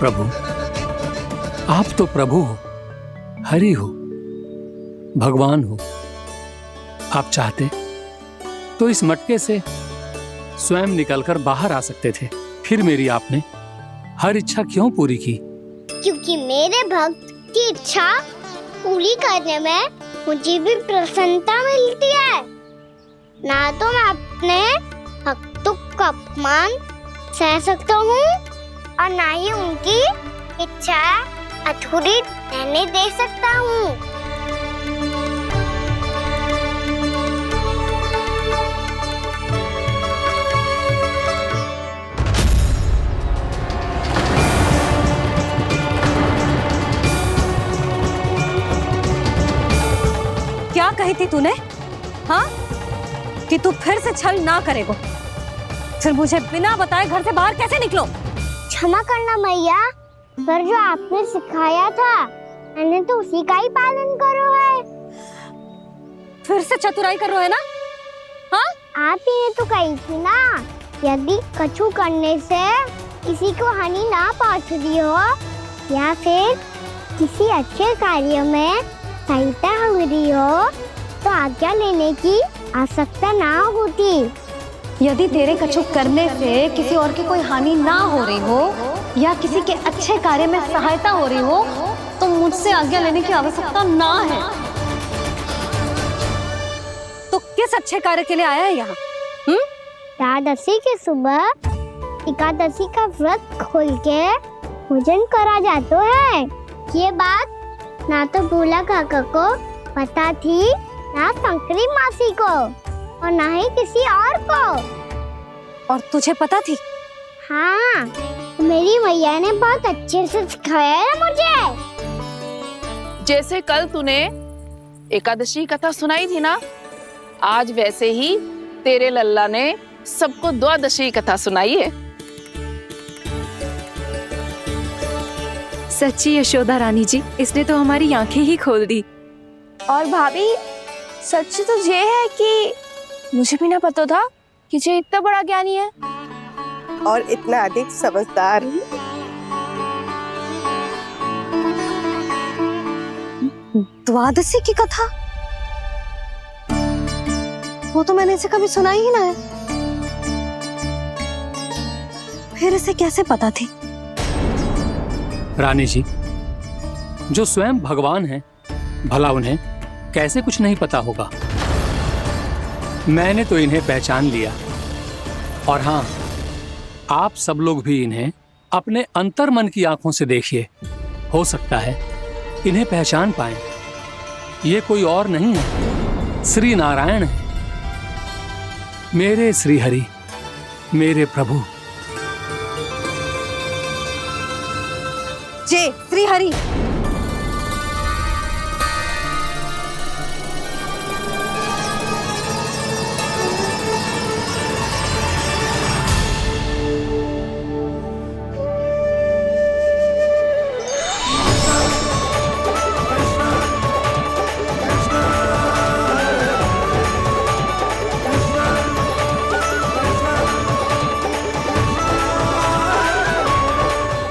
प्रभु, आप तो प्रभु हो, हरि हो, भगवान हो। आप चाहते तो इस मटके से स्वयं निकलकर बाहर आ सकते थे, फिर मेरी आपने हर इच्छा क्यों पूरी की? क्योंकि मेरे भक्त की इच्छा पूरी करने में मुझे भी प्रसन्नता मिलती है। ना तो मैं अपने भक्तों का अपमान सह सकता हूँ और ना ही उनकी इच्छा अधूरी रहने दे सकता हूँ। क्या कही थी तूने? हाँ, कि तू फिर से छल ना करेगा। फिर मुझे बिना बताए घर से बाहर कैसे निकलो? क्षमा करना मैया, पर जो आपने सिखाया था मैंने तो उसी का ही पालन करो है। फिर से चतुराई कर रहे हो है ना? हाँ, आप ही ने तो कही थी ना, यदि कछु करने से किसी को हानि ना पहुंचती हो या फिर किसी अच्छे कार्य में सहायता हो रही हो तो आज्ञा लेने की आवश्यकता ना होती। यदि तेरे कछु करने से किसी और की कोई हानि ना हो रही हो या किसी के अच्छे कार्य में सहायता हो रही हो तो मुझसे आज्ञा लेने की आवश्यकता ना है। तो किस अच्छे कार्य के लिए आया है यहाँ? एकादशी के सुबह एकादशी का व्रत खोल के भोजन करा जाता है। ये बात ना तो भोला काका को पता थी, ना शंकरी मासी को और ना ही किसी और को। और तुझे पता थी? हाँ, मेरी मैया ने बहुत अच्छे से सिखाया है मुझे। जैसे कल तूने एकादशी कथा सुनाई थी ना, आज वैसे ही तेरे लल्ला ने सबको द्वादशी कथा सुनाई है। सच्ची यशोदा रानी जी, इसने तो हमारी आंखें ही खोल दी। और भाभी, सच तो ये है कि मुझे भी ना पता था कि ये इतना बड़ा ज्ञानी है और इतना अधिक समझदार। द्वादशी की कथा? वो तो मैंने इसे कभी सुना ही ना है। फिर इसे कैसे पता थी? रानी जी, जो स्वयं भगवान हैं, भला उन्हें कैसे कुछ नहीं पता होगा? मैंने तो इन्हें पहचान लिया। और हाँ, आप सब लोग भी इन्हें अपने अंतर्मन की आंखों से देखिए, हो सकता है इन्हें पहचान पाएं। ये कोई और नहीं है, श्री नारायण है, मेरे श्री हरि, मेरे प्रभु। जय श्री हरि।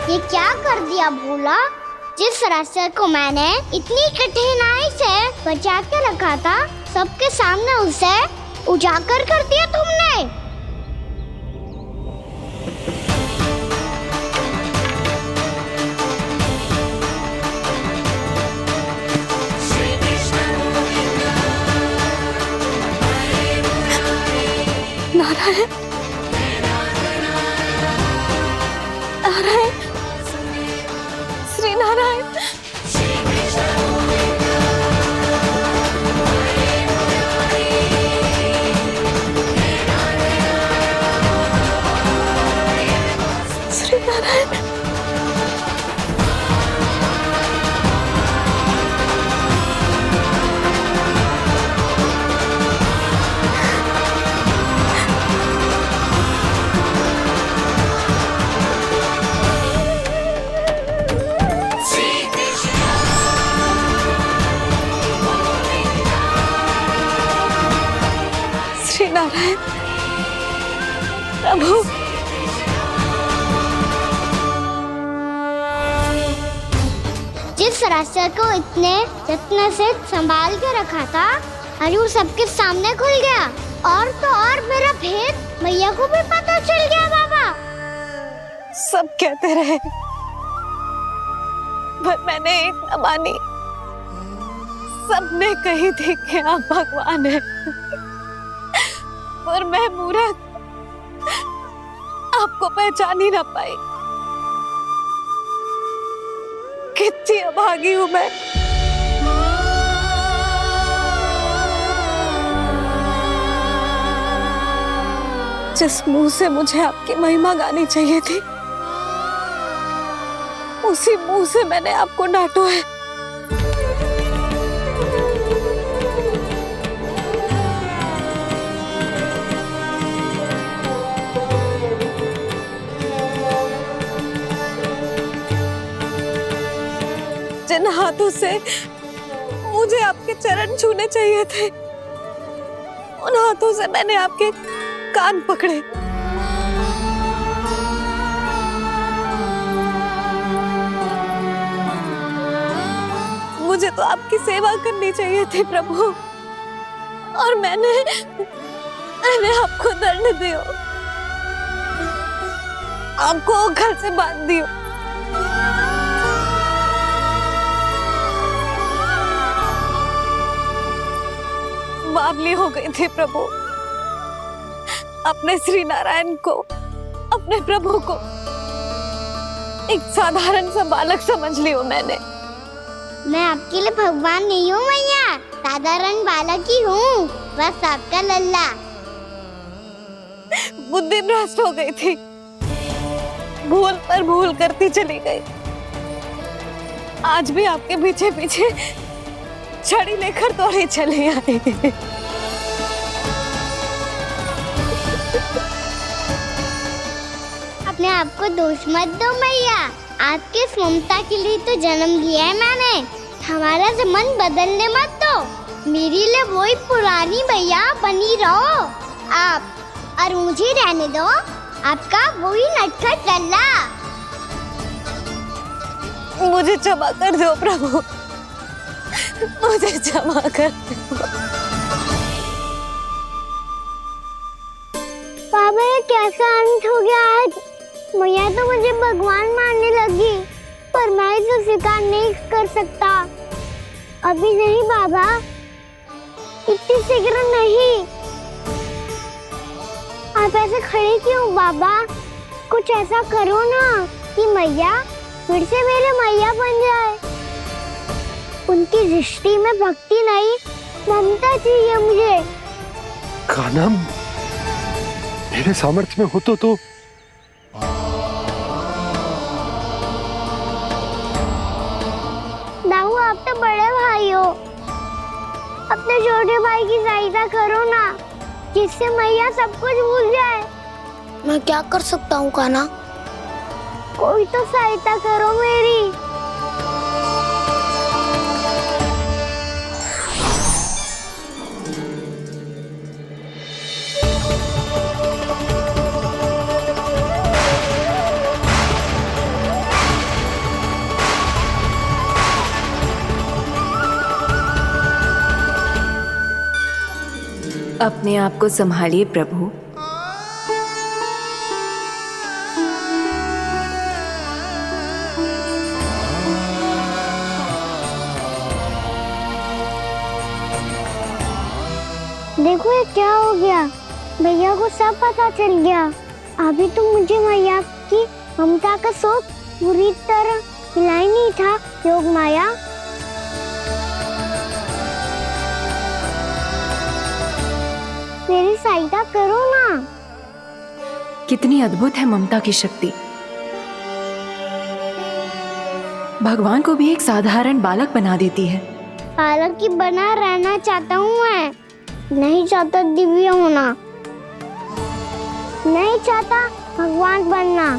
ये क्या कर दिया भोला? जिस रास्ते को मैंने इतनी कठिनाई से बचा के रखा था, सबके सामने उसे उजागर कर दिया तुमने। नारायण, नारायण, श्री नारायण। श्री नारायण। श्री नारायण प्रभु। जिस रास्ते को इतने जत्न से संभाल के रखा था, आज वो सबके सामने खुल गया। और तो और मेरा भेद मैया को भी पता चल गया बाबा। सब कहते रहे पर मैंने एक न मानी। सबने कही थी कि आप भगवान हैं, पर मैं मूर्ख आपको पहचान ही ना पाई। कितनी अभागी हूं मैं। जिस मुंह से मुझे आपकी महिमा गानी चाहिए थी, उसी मुंह से मैंने आपको डांटा है। जिन हाथों से मुझे आपके चरण छूने चाहिए थे, उन हाथों से मैंने आपके कान पकड़े। मुझे तो आपकी सेवा करनी चाहिए थी प्रभु, और मैंने आपको दंड दियो, आपको घर से बांध दियो। बावली हो गई थी प्रभु। अपने श्री नारायण को, अपने प्रभु को एक साधारण सा बालक समझ लियो मैंने। मैं आपके लिए भगवान नहीं हूँ मैया, साधारण बालक ही हूँ, बस आपका लल्ला। बुद्धि भ्रष्ट हो गई थी, भूल पर भूल करती चली गई। आज भी आपके पीछे पीछे छड़ी लेकर दौड़े चले आए। अपने आप को दोष मत दो मैया, आपके इस ममता के लिए तो जन्म लिया है मैंने। हमारा मन बदलने मत दो, मेरे लिए वही पुरानी मैया बनी रहो आप, और मुझे रहने दो आपका वही नटखट लल्ला। मुझे क्षमा कर दो प्रभु, मुझे क्षमा कर दो। बाबा ये कैसा अंत हो गया आज? मैया तो मुझे भगवान मानने लगी, पर मैं इसे स्वीकार नहीं कर सकता। अभी नहीं बाबा, इतनी शीघ्र नहीं। आप ऐसे खड़े क्यों बाबा? कुछ ऐसा करो ना कि मैया फिर से मेरे मैया बन जाए। उनकी दृष्टि में भक्ति नहीं, ममता चाहिए मुझे। कान्हा, मेरे सामर्थ्य में हो तो दाऊ, आप तो बड़े भाई हो, अपने छोटे भाई की सहायता करो ना, जिससे मैया सब कुछ भूल जाए। मैं क्या कर सकता हूँ कान्हा? कोई तो सहायता करो मेरी। अपने आप को संभालिए प्रभु। देखो ये क्या हो गया, भैया को सब पता चल गया। अभी तो मुझे मैया की ममता का शौक बुरी तरह मिला ही नहीं था। योग माया, मेरी सहायता करो ना। कितनी अद्भुत है ममता की शक्ति। भगवान को भी एक साधारण बालक बना देती है। बालक की बना रहना चाहता हूँ मैं, नहीं चाहता दिव्य होना, नहीं चाहता भगवान बनना।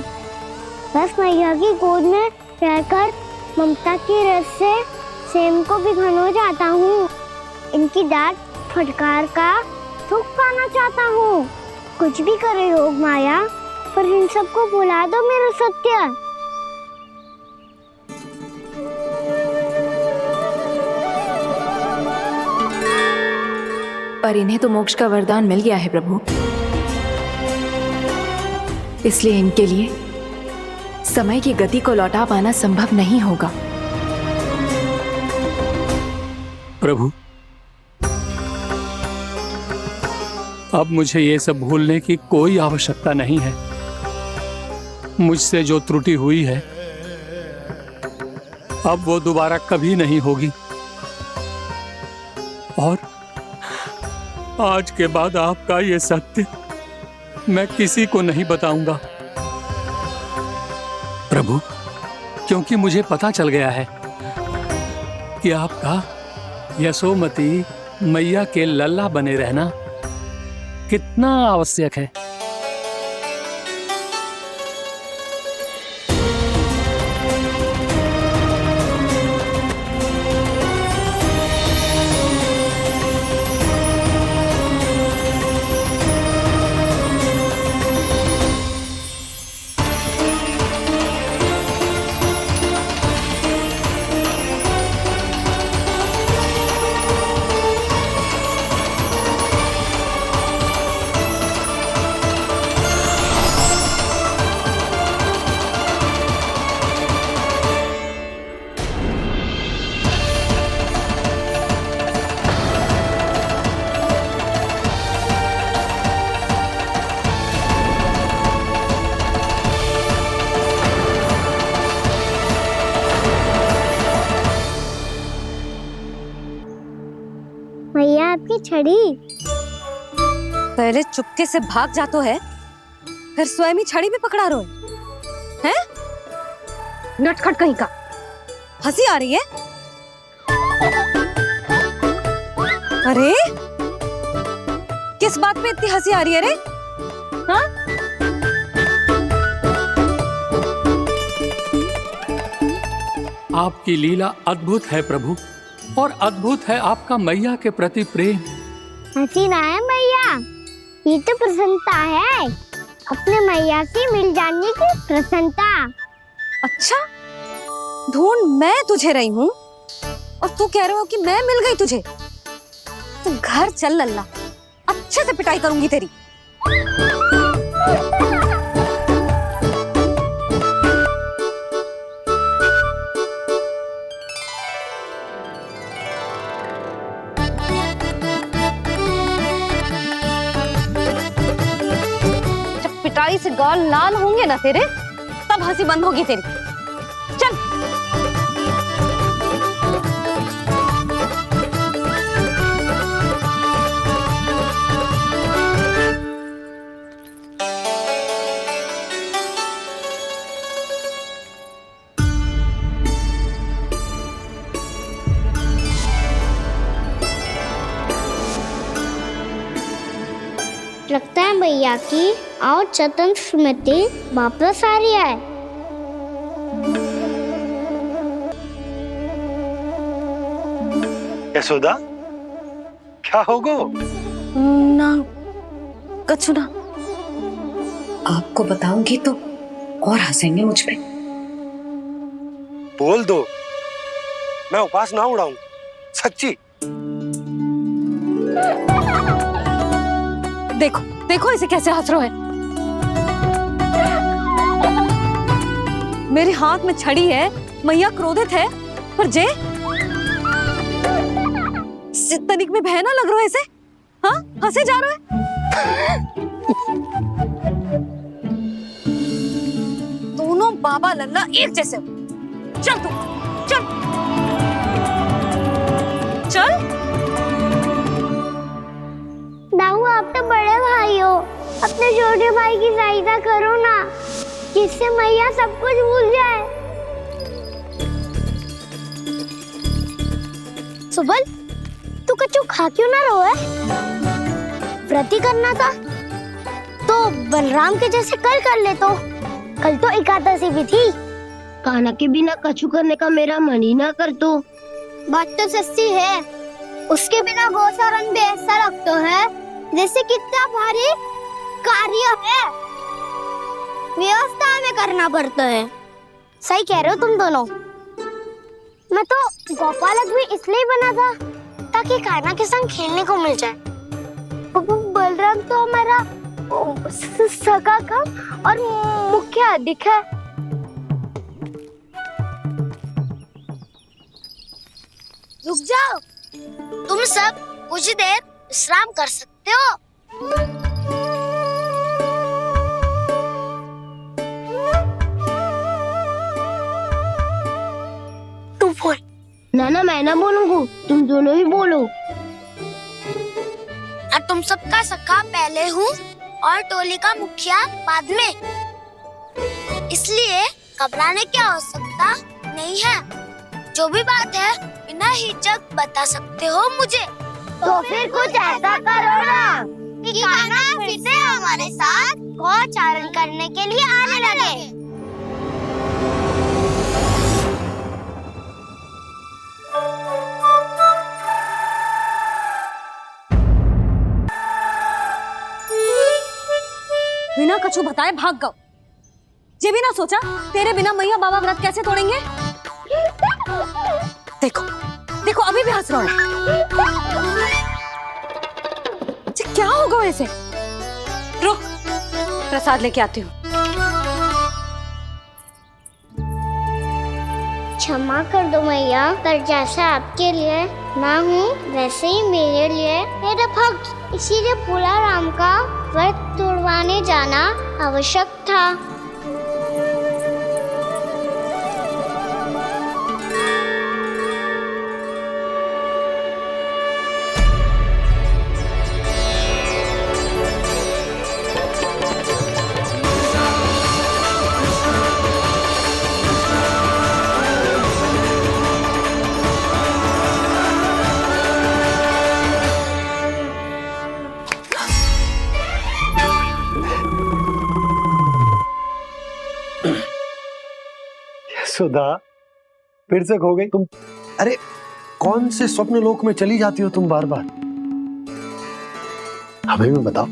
बस मैया की गोद में रहकर ममता की रस से सेम को भी घनो जाता हूँ। इनकी डांट फटकार का सुख पाना चाहता हूँ। कुछ भी करे योग माया, पर इन सबको भुला दो मेरा सत्य। पर इन्हें तो मोक्ष का वरदान मिल गया है प्रभु, इसलिए इनके लिए समय की गति को लौटा पाना संभव नहीं होगा। प्रभु, अब मुझे ये सब भूलने की कोई आवश्यकता नहीं है। मुझसे जो त्रुटि हुई है अब वो दोबारा कभी नहीं होगी, और आज के बाद आपका ये सत्य मैं किसी को नहीं बताऊंगा प्रभु, क्योंकि मुझे पता चल गया है कि आपका यशोमती मैया के लल्ला बने रहना कितना आवश्यक है। मैया आपकी छड़ी। पहले चुपके से भाग जातो है, फिर स्वयं ही छड़ी भी पकड़ा रो है? नटखट कहीं का। हंसी आ रही है? अरे किस बात पे इतनी हंसी आ रही है रे? हाँ? आपकी लीला अद्भुत है प्रभु, और अद्भुत है आपका मैया के प्रति प्रेम। हंसी ना है मैया, ये तो प्रसन्नता है, अपने मैया से मिल जाने की प्रसन्नता। अच्छा, ढूंढ मैं तुझे रही हूँ और तू कह रहे हो कि मैं मिल गई तुझे। तू घर चल लल्ला, अच्छे से पिटाई करूंगी तेरी। पिटाई से गाल लाल होंगे ना तेरे, तब हंसी बंद होगी तेरी। चल। लगता है भैया की और चतन स्मृति वापस आ रही है। यशोदा, क्या होगो? ना कछु ना। आपको बताऊंगी तो और हंसेंगे मुझ पे। बोल दो, मैं उपास ना उड़ाऊं, सच्ची। देखो देखो इसे कैसे हंस रहे है। मेरे हाथ में छड़ी है, मैया क्रोधित है, पर जे तनिक में भय ना लग रहा है इसे? हाँ, हंसे जा रहा है। दोनों बाबा लल्ला एक जैसे हो। चल तू, चल चल। दाऊ, आप तो बड़े भाई हो, अपने छोटे भाई की सहायता करो ना, जिससे मैया सब कुछ भूल जाए। सुबल, तू कछु खा क्यों ना रहो है? व्रती करना था तो बलराम के जैसे कल कर ले तो। कल तो एकादशी भी थी। खाना के बिना कछु करने का मेरा मन ही ना कर तो। बात तो सच्ची है, उसके बिना गोसारन भी ऐसा लगता है जैसे कितना भारी कार्य है, व्यवस्था में करना पड़ता है। सही कह रहे हो तुम दोनों। मैं तो गोपालक भी इसलिए बना था ताकि कान्हा के संग खेलने को मिल जाए। रंग तो हमारा सगा कम और मुख्य अधिक है। रुक जाओ, तुम सब कुछ देर विश्राम कर सकते हो। तू बोल। ना मैं ना बोलूंगा, तुम दोनों ही बोलो। और तुम सबका सखा पहले हूँ और टोली का मुखिया बाद में, इसलिए घबराने की आवश्यकता नहीं है। जो भी बात है बिना हिचक बता सकते हो मुझे। तो फिर कुछ ऐसा करो ना कि कान्हा फिर से हमारे साथ गौचारण करने के लिए आने लगे। बिना कछु बताए भाग गओ। ये भी ना सोचा तेरे बिना मैया बाबा व्रत कैसे तोड़ेंगे। देखो देखो अभी भी हंस रहा है। क्या होगा वैसे? रुक, प्रसाद लेके आती हूँ। क्षमा कर दो मैया, पर जैसा आपके लिए मैं हूँ वैसे ही मेरे लिए मेरा भक्त, इसीलिए भोला राम का व्रत तोड़वाने जाना आवश्यक था। सुधा, फिर से खो गई तुम। अरे कौन से स्वप्न लोक में चली जाती हो तुम बार बार? हमें भी बताओ।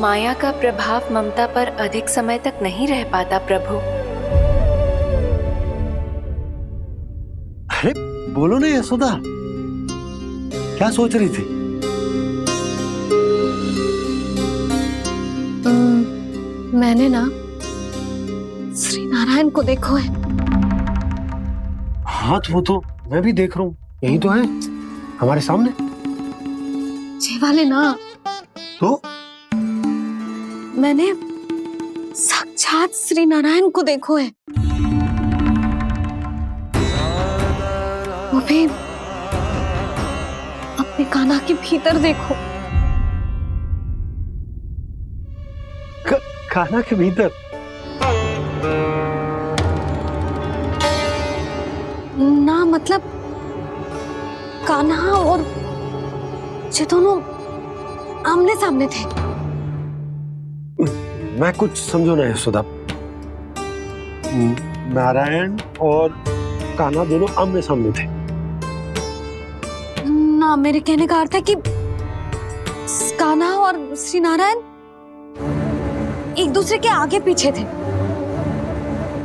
माया का प्रभाव ममता पर अधिक समय तक नहीं रह पाता प्रभु। अरे बोलो ना यशोदा, क्या सोच रही थी? मैंने ना श्री नारायण को देखो है। हाँ वो तो मैं भी देख रहा हूँ, यही तो है हमारे सामने। ये वाले ना, तो मैंने साक्षात श्री नारायण को देखो है, वो भी अपने कान्हा के भीतर देखो। कान्हा के भीतर? ना मतलब कान्हा और ये दोनों आमने सामने थे। मैं कुछ समझो ना यशोदा। नारायण और कान्हा दोनों आमने सामने थे? ना, मेरे कहने का अर्थ है कि कान्हा और श्री नारायण एक दूसरे के आगे पीछे थे।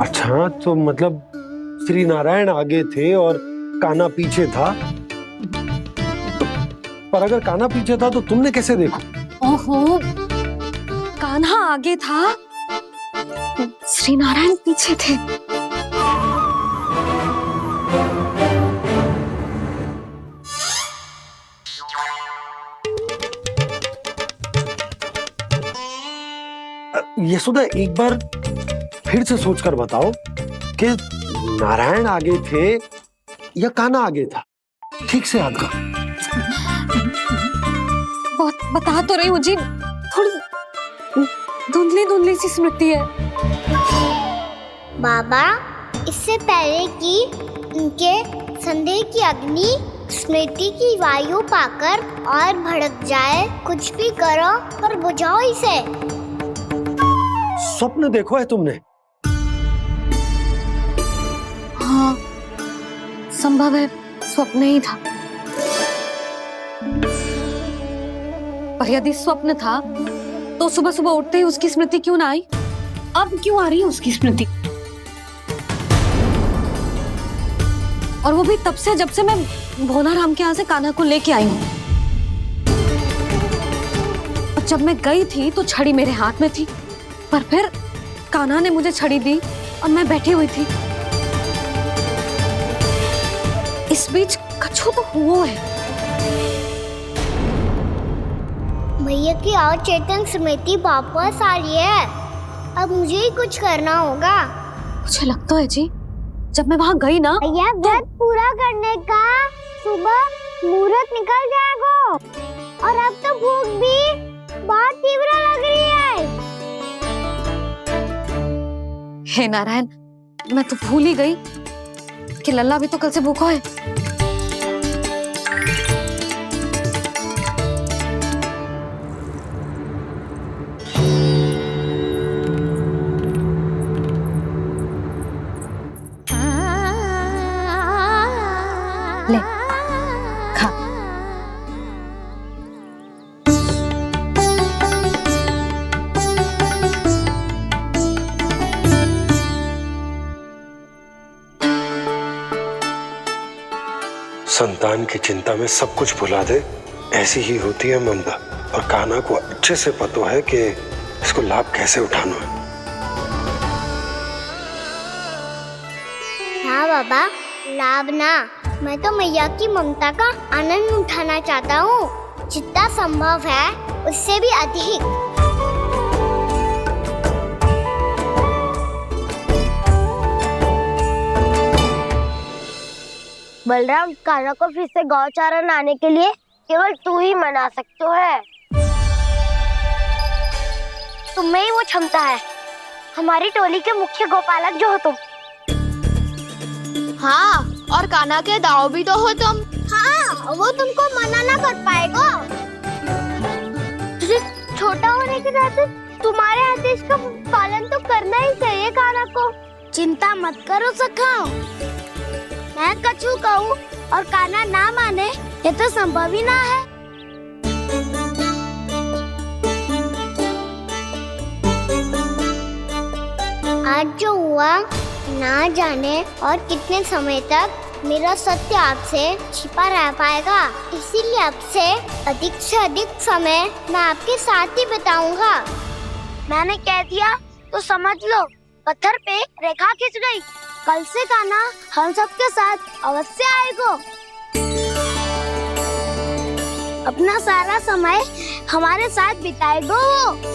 अच्छा, तो मतलब श्री नारायण आगे थे और कान्हा पीछे था। पर अगर कान्हा पीछे था तो तुमने कैसे देखा? ओहो, कान्हा आगे था, श्री नारायण पीछे थे। यशोदा, एक बार फिर से सोचकर बताओ कि नारायण आगे थे या कान्हा आगे था? ठीक से याद करो। बहुत बता तो रही हूँ जी, थोड़ी धुंधली धुंधली सी स्मृति है। बाबा, इससे पहले कि उनके संदेह की अग्नि स्मृति की वायु पाकर और भड़क जाए, कुछ भी करो और बुझाओ इसे। स्वप्न देखो है तुमने? हाँ, संभव है स्वप्न ही था। पर यदि स्वप्न था तो सुबह सुबह उठते ही उसकी स्मृति क्यों ना आई? अब क्यों आ रही है उसकी स्मृति? और वो भी तब से जब से मैं भोला राम के यहाँ से कान्हा को लेके आई हूँ। जब मैं गई थी तो छड़ी मेरे हाथ में थी, पर फिर कान्हा ने मुझे छड़ी दी और मैं बैठी हुई थी। इस बीच कछु तो हुआ है। भैया की और चेतन स्मृति वापस आ रही है। अब मुझे ही कुछ करना होगा। मुझे लगता है जी, जब मैं वहां गई ना, भैया व्रत पूरा करने का सुबह मुहूर्त निकल जाएगा और अब तो भूख भी बहुत तीव्र लग रही है। हे नारायण, मैं तो भूल ही गई कि लल्ला भी तो कल से भूखा है। ले खा। संतान की चिंता में सब कुछ भुला दे, ऐसी ही होती है ममता। और कान्हा को अच्छे से पता है कि इसको लाभ कैसे उठाना है। हाँ बाबा, लाभ ना, मैं तो मैया की ममता का आनंद उठाना चाहता हूँ, जितना संभव है उससे भी अधिक। बलराम, कान्हा को फिर से गौचारण आने के लिए केवल तू ही मना सकते है। तुम्हें ही वो क्षमता है, हमारी टोली के मुख्य गोपालक जो हो तुम। हाँ, और कान्हा के दाव भी तो हो तुम। हाँ, वो तुमको मना ना कर पाएगा। तुझे छोटा होने के नाते तुम्हारे आदेश का पालन तो करना ही चाहिए कान्हा को। चिंता मत करो सखा, मैं कछु कहूँ और कान्हा ना माने, ये तो संभव ही ना है। आज जो हुआ ना जाने और कितने समय तक मेरा सत्य आपसे छिपा रह पाएगा, इसीलिए आपसे अधिक से अधिक समय मैं आपके साथ ही बिताऊंगा। मैंने कह दिया तो समझ लो, पत्थर पे रेखा खींच गई। कल से कान्हा हम सबके साथ अवश्य आएगा। अपना सारा समय हमारे साथ बिताएगा वो।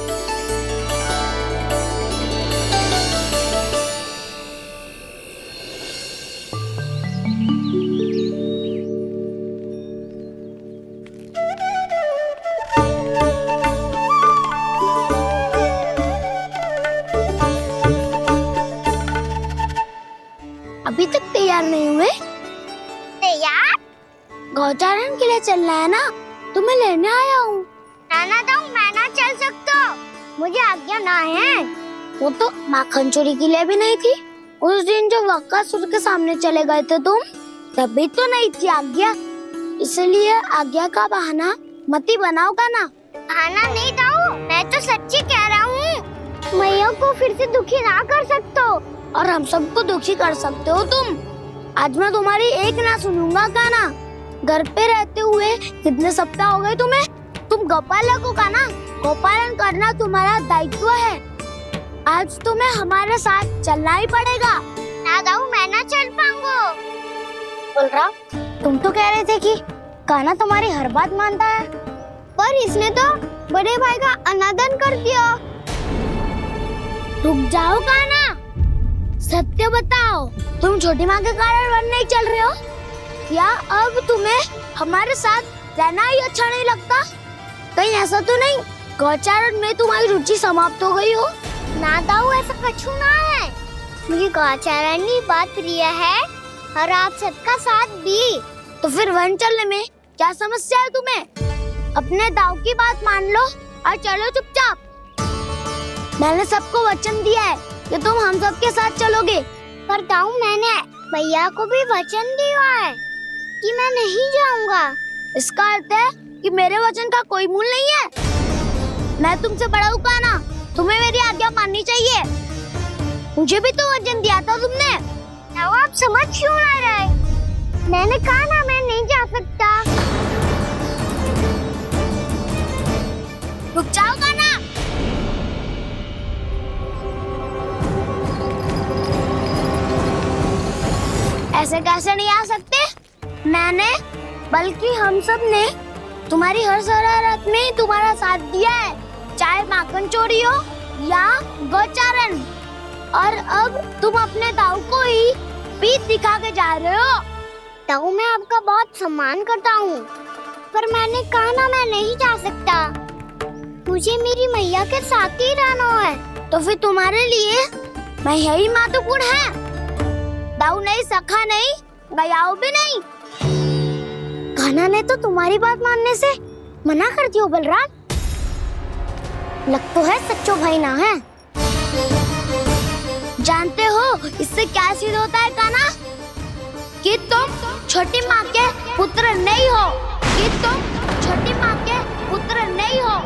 अभी तक तैयार नहीं हुए? तैयार? गौचारण के लिए चलना है ना, तुम्हें लेने आया हूँ। नाना तो मैं ना चल सकता, मुझे आज्ञा ना है। वो तो माखन चोरी के लिए भी नहीं थी। उस दिन जो वक्कासुर के सामने चले गए थे तुम, तभी तो नहीं थी आज्ञा। इसलिए आज्ञा का बहाना मत ही बनाओ ना। बहाना नहीं दाऊ, मैं तो सच्ची कह रहा हूँ। मैया को फिर से दुखी ना कर सकते हो और हम सबको दुखी कर सकते हो तुम। आज मैं तुम्हारी एक ना सुनूंगा कान्हा। घर पे रहते हुए कितने सप्ताह हो गए तुम्हें? तुम गोपालक हो कान्हा, गोपालन करना तुम्हारा दायित्व है। आज तुम्हें हमारे साथ चलना ही पड़ेगा। ना दाऊ, मैं ना चल पाऊंगा। बलराम, तुम तो कह रहे थे कि कान्हा तुम्हारी हर बात मानता है, पर इसने तो बड़े भाई का अनादर कर दिया। रुक जाओ कान्हा, सत्य बताओ, तुम छोटी माँ के कारण वन नहीं चल रहे हो या अब तुम्हें हमारे साथ रहना ही अच्छा नहीं लगता? कहीं ऐसा तो नहीं गौचारण में तुम्हारी रुचि समाप्त हो गई हो? ना दाऊ, ऐसा कछु ना है। मुझे गौचारण की बात प्रिय है और आप सबका साथ भी। तो फिर वन चलने में क्या समस्या है तुम्हें? अपने दाऊ की बात मान लो और चलो चुपचाप। मैंने सबको वचन दिया है कि तुम हम सबके साथ चलोगे। पर दाऊ, मैंने भैया को भी वचन दिया है कि मैं नहीं जाऊंगा। इसका अर्थ है कि मेरे वचन का कोई मूल नहीं है। मैं तुमसे बड़ा हूँ कान्हा, तुम्हें मेरी आज्ञा माननी चाहिए। मुझे भी तो वचन दिया था तुमने। दाऊ, आप समझ क्यों आ रहे? मैंने कहा ना, मैं नहीं जा सकता। रुक जा ऐसे कैसे नहीं आ सकते? मैंने बल्कि हम सब ने तुम्हारी हर शरारत में तुम्हारा साथ दिया है, चाहे माखन चोरी हो या गोचारण। और अब तुम अपने ताऊ को ही पीठ दिखा के जा रहे हो। ताऊ, मैं आपका बहुत सम्मान करता हूँ, पर मैंने कहा ना मैं नहीं जा सकता। मुझे मेरी मैया के साथ ही रहना है, तो फिर तुम्हारे लिए मैं यही महत्वपूर्ण है। दाऊ नहीं, सखा नहीं, गयाऊ भी नहीं। कान्हा ने तो तुम्हारी बात मानने से मना कर दियो बलराम। लग तो है सच्चो भाई ना है। जानते हो इससे क्या सिद्ध होता है कान्हा? कि तुम छोटी माँ के पुत्र नहीं हो, कि तुम छोटी माँ के पुत्र नहीं हो।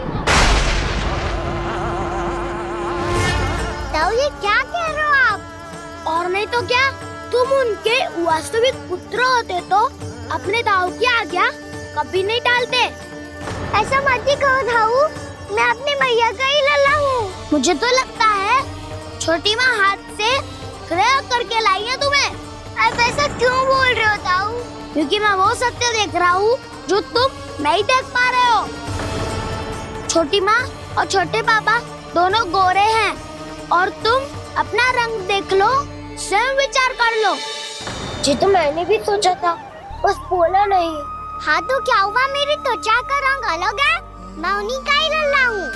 ताऊ, ये क्या कह रहे हो आप? और नहीं तो क्या, तुम उनके वास्तविक पुत्र होते तो अपने ताऊ की आज्ञा कभी नहीं टालते। ऐसा मत ही कहो ताऊ, मैं अपनी मैया का ही लल्ला हूँ। मुझे तो लगता है छोटी माँ हाथ से ग्रह करके लाई है तुम्हें। अब ऐसा क्यों बोल रहे हो ताऊ? क्योंकि मैं वो सत्य देख रहा हूँ जो तुम नहीं देख पा रहे हो। छोटी माँ और छोटे पापा दोनों गोरे हैं, और तुम अपना रंग देख लो, स्वयं विचार कर लो। जी तो मैंने भी सोचा था, बस बोला नहीं। हाँ तो क्या हुआ, मेरी त्वचा का रंग अलग है, मैं उन्हीं का ही लल्ला हूँ।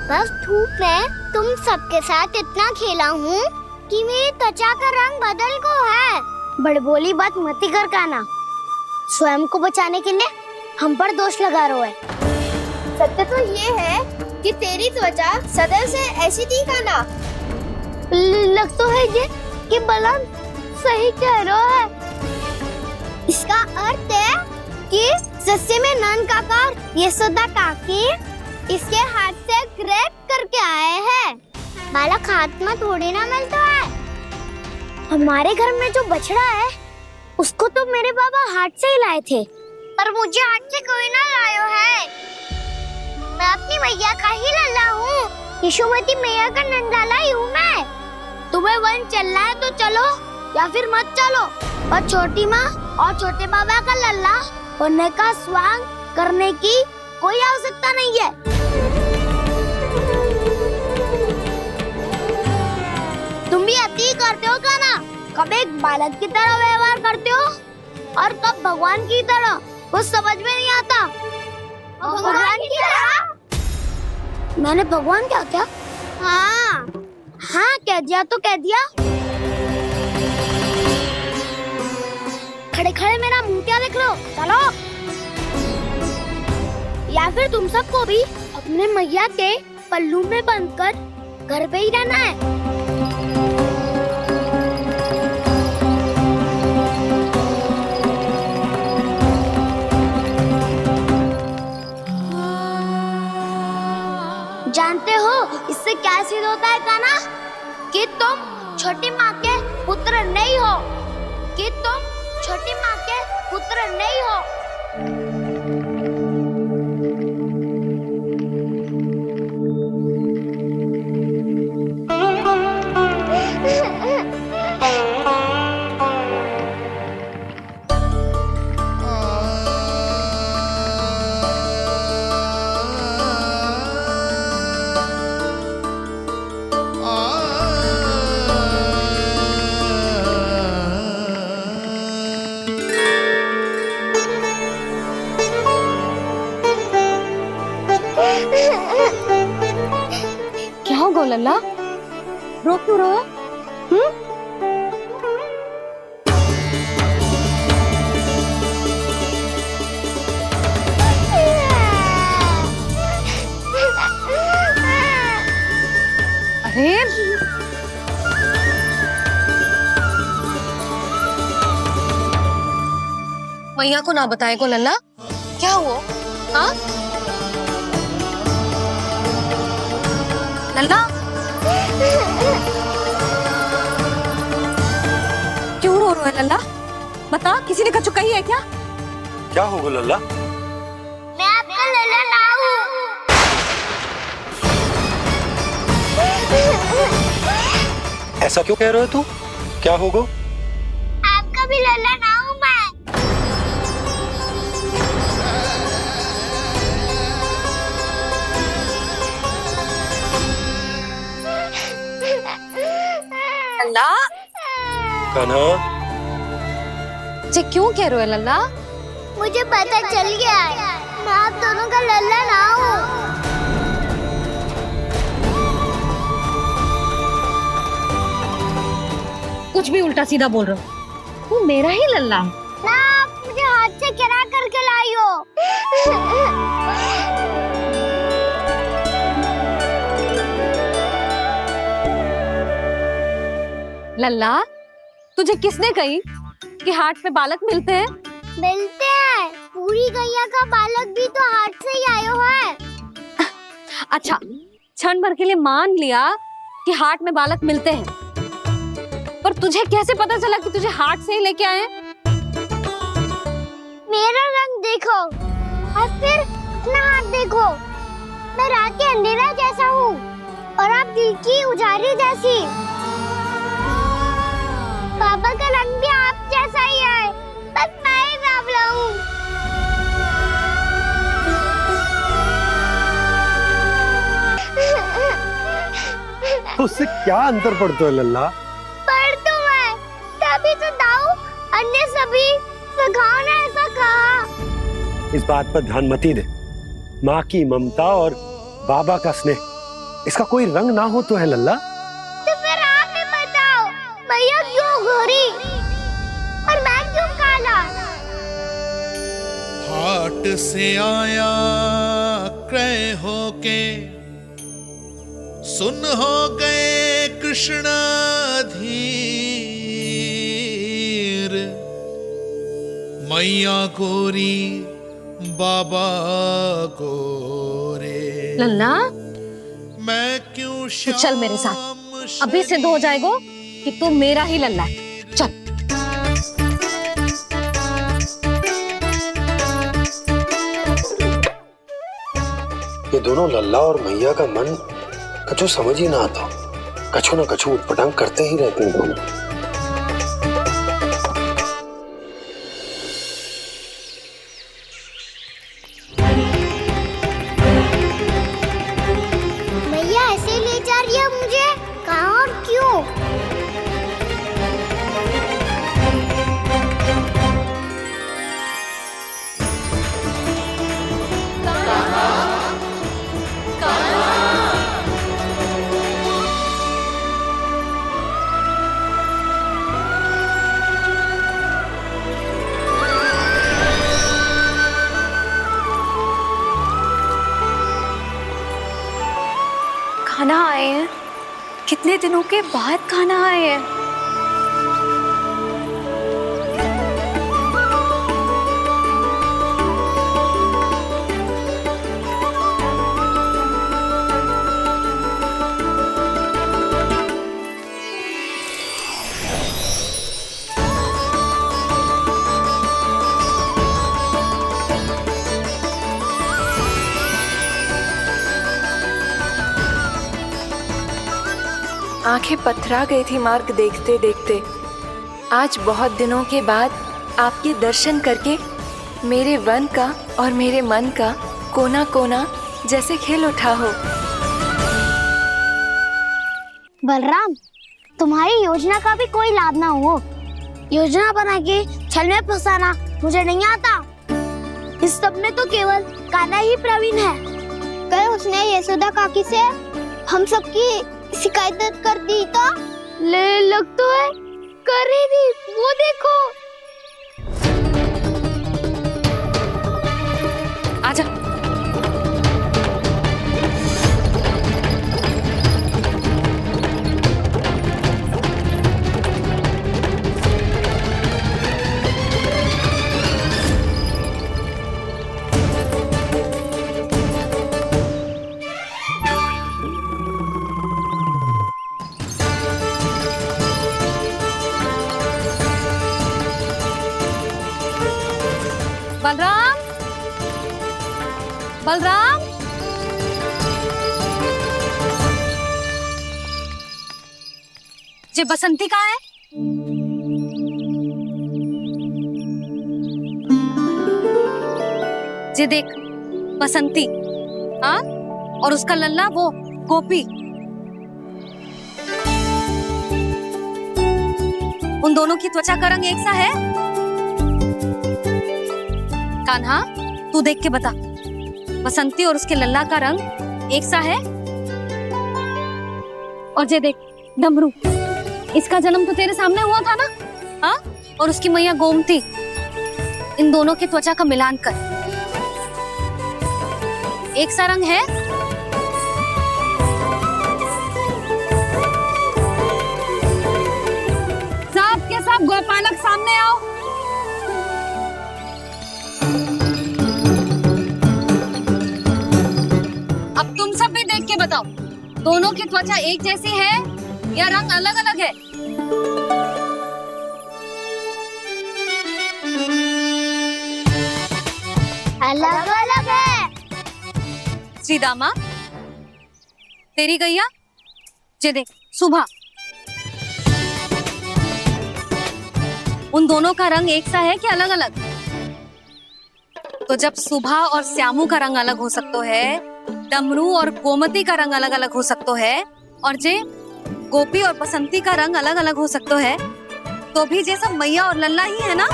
बस धूप में तुम सबके साथ इतना खेला हूँ कि मेरी त्वचा का रंग बदल को है। बड़बोली बात मत ही कर कान्हा, स्वयं को बचाने के लिए हम पर दोष लगा रहे है। सत्य तो ये है कि तेरी त्वचा सदैव से ऐसी थी कान्हा। लग तो है ये कि बलराम सही कह रहा है। इसका अर्थ है कि सस्य में नन काका यशोदा काकी इसके हाथ से ग्रेट करके आए हैं। बालक हाथ में थोड़ी ना मिलता है। हमारे घर में जो बछड़ा है उसको तो मेरे बाबा हाथ से ही लाए थे, पर मुझे हाथ से कोई ना लायो है। मैं अपनी मैया का ही लल्ला हूँ, यशोमती मैया का नंदाला ही हूँ मैं। तुम्हें वन चलना है तो चलो, या फिर मत चलो, और छोटी माँ और छोटे बाबा का लल्ला होने का स्वांग करने की कोई आवश्यकता नहीं है। तुम भी अति करते हो कान्हा, कब एक बालक की तरह व्यवहार करते हो और कब भगवान की तरह, कुछ समझ में नहीं आता। भगवान की तरह? मैंने भगवान क्या क्या? हाँ हाँ, कह दिया तो कह दिया। खड़े खड़े मेरा मुंह क्या देख लो, चलो। या फिर तुम सबको भी अपने मैया के पल्लू में बंधकर घर पे ही रहना है। जानते हो इससे क्या सिद्ध होता है कान्हा? कि तुम छोटी माँ के पुत्र नहीं हो, कि तुम छोटी माँ के पुत्र नहीं हो। क्या हो गो लल्ला, रो क्यों रहो? अरे मैया को ना बताए को लल्ला, क्या हुआ? हाँ लल्ला, क्यों रो रहा है लल्ला? बता, किसी ने कछु कही है क्या? क्या होगा लल्ला? मैं आपका लल्ला ना हूँ। ऐसा क्यों कह रहे हो तू? क्या होगा? आपका भी लल्ला ना हूँ मैं। लल्ला कान्हा, जे क्यों कह रहे हो लल्ला? मुझे पता चल गया है, मैं आप दोनों का लल्ला ना हूँ। कुछ भी उल्टा सीधा बोल रहे हो, तू मेरा ही लल्ला है। ना आप मुझे हाथ से गिरा करके लाई हो। लल्ला, तुझे किसने कही कि हाट में बालक मिलते हैं? मिलते हैं, पूरी गैया का बालक भी तो हाट से ही आयो है। अच्छा, क्षण भर के लिए मान लिया कि हाट में बालक मिलते हैं, पर तुझे कैसे पता चला कि तुझे हाट से ही लेके आए? मेरा रंग देखो और फिर अपना हाथ देखो। मैं रात के अंधेरा जैसा हूँ और आप दिल की उजारी जैसी। पापा का रंग भी आप जैसा ही है, बस मैं ही बावला हूँ। उससे क्या अंतर पड़ता है लल्ला? पर तो मैं तभी तो दाऊ अन्य सभी सखाओ ने ऐसा कहा। इस बात पर ध्यान मत ही दे। माँ की ममता और बाबा का स्नेह, इसका कोई रंग ना हो तो है लल्ला। तो फिर आप ही बताओ, मैया क्यों गोरी और मैं क्यों काला? हाट से आया क्रय होके, सुन हो गए कृष्ण धीर। मैया गोरी बाबा गोरे, लल्ला, मैं क्यों तू चल मेरे साथ, अभी सिद्ध हो जाएगा कि तू मेरा ही लल्ला है। चल। ये दोनों लल्ला और मैया का मन कछु समझ ही ना आता, कछु ना कछु उटपटांग करते ही रहते हैं दोनों। मैया ऐसे ले जा रही है मुझे, कहाँ और क्यों? खाना आए हैं, कितने दिनों के बाद खाना आए हैं। आंखें पथरा गई थी मार्ग देखते देखते। आज बहुत दिनों के बाद आपके दर्शन करके मेरे वन का और मेरे मन का कोना कोना जैसे खिल उठा हो। बलराम, तुम्हारी योजना का भी कोई लाभ ना हो। योजना बना के छल में फंसाना मुझे नहीं आता। इस सब में तो केवल कान्हा ही प्रवीण है। कल उसने यशोदा काकी से हम सबकी शिकायत कर दी तो लग तो है कर ही दी, वो देखो। आजा। बलराम, बलराम, जे बसंती कहाँ है? जे देख, बसंती, हाँ, और उसका लल्ला वो गोपी, उन दोनों की त्वचा का रंग एक सा है? कान्हा, तू देख के बता, बसंती और उसके लल्ला का रंग एक सा है? और जे देख, डमरू, इसका जन्म तो तेरे सामने हुआ था ना, हाँ? और उसकी मैया गोमती, इन दोनों की त्वचा का मिलान कर, एक सा रंग है? सब के सब गोपालक सामने आओ। अब तुम सब भी देख के बताओ, दोनों की त्वचा एक जैसी है या रंग अलग अलग है? अलग अलग है। श्रीदामा, तेरी गैया, जे देख, सुभा, उन दोनों का रंग एक सा है कि अलग अलग? तो जब सुभा और श्यामू का रंग अलग हो सकता है, डमरू और गोमती का रंग अलग अलग हो सकता है, और जे गोपी और बसंती का रंग अलग अलग हो सकता है, तो भी जे सब मैया और लल्ला ही है ना?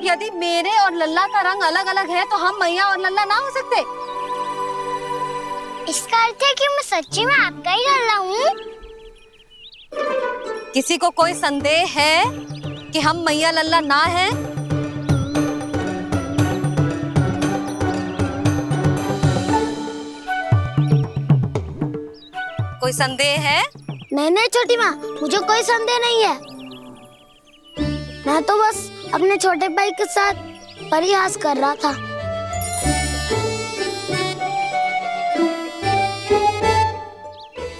यदि मेरे और लल्ला का रंग अलग अलग है तो हम मैया और लल्ला ना हो सकते? इसका अर्थ है कि मैं सच्ची में आपका ही लल्ला हूँ? किसी को कोई संदेह है कि हम मैया लल्ला ना हैं? कोई संदेह है? नहीं छोटी माँ, मुझे कोई संदेह नहीं है। मैं तो बस अपने छोटे भाई के साथ परिहास कर रहा था।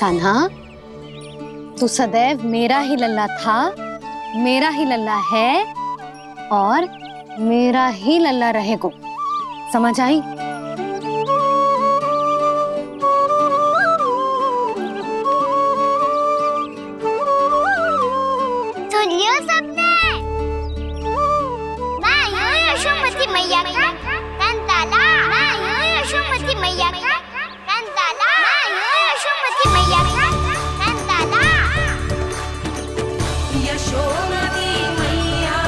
कान्हा, तू सदैव मेरा ही लल्ला था, मेरा ही लल्ला है और मेरा ही लल्ला रहेगा। समझ आई? सुन लियो सबने, मैं हूँ यशोमती मैया का कंताला, मैं हूँ यशोमती मैया का कंताला, मैं हूँ यशोमती मैया का कंताला। यशोमती मैया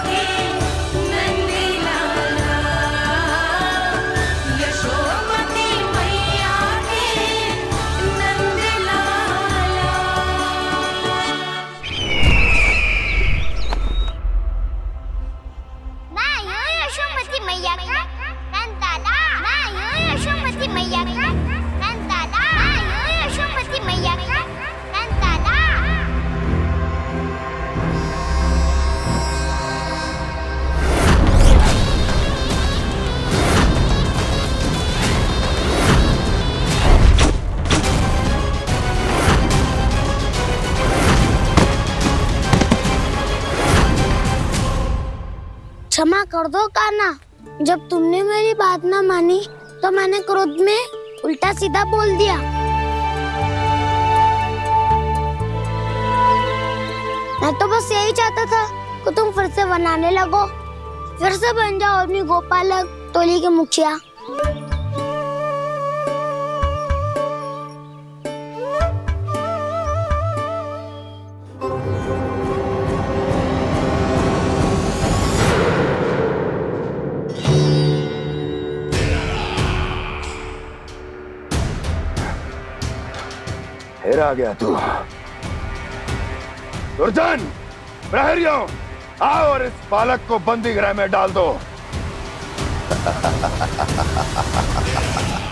के नंदी लाला, यशोमती मैया के नंदी लाला। मैं हूँ यशोमती मैया का कंताला, मैं हूँ यशोमती मैया का कंताला, मैं हूँ यशोमती मैया का कंताला। क्षमा कर दो कान्हा, जब तुमने मेरी बात ना मानी तो मैंने क्रोध में उल्टा सीधा बोल दिया। मैं तो बस यही चाहता था कि तुम फिर से बनाने लगो, फिर से बन जाओ अपनी गोपालक टोली के मुखिया। फिर आ गया तू। दुर्जन, प्रहरियों, आओ और इस बालक को बंदी गृह में डाल दो।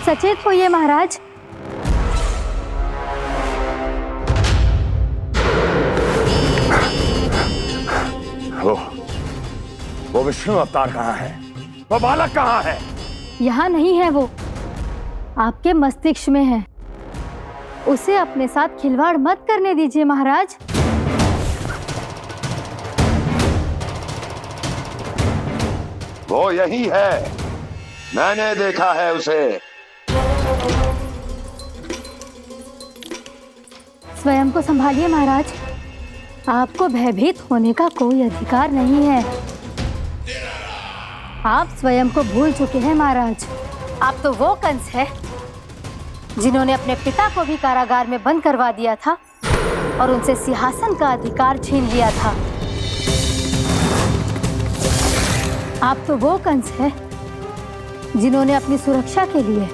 सचेत होइए महाराज। वो विष्णु अवतार कहाँ है? वो बालक कहाँ है? यहाँ नहीं है, वो आपके मस्तिष्क में है। उसे अपने साथ खिलवाड़ मत करने दीजिए महाराज। वो यही है, मैंने देखा है उसे। स्वयं को संभालिए महाराज। आपको भयभीत होने का कोई अधिकार नहीं है। आप स्वयं को भूल चुके हैं महाराज। आप तो वो कंस है जिन्होंने अपने पिता को भी कारागार में बंद करवा दिया था और उनसे सिंहासन का अधिकार छीन लिया था। आप तो वो कंस है जिन्होंने अपनी सुरक्षा के लिए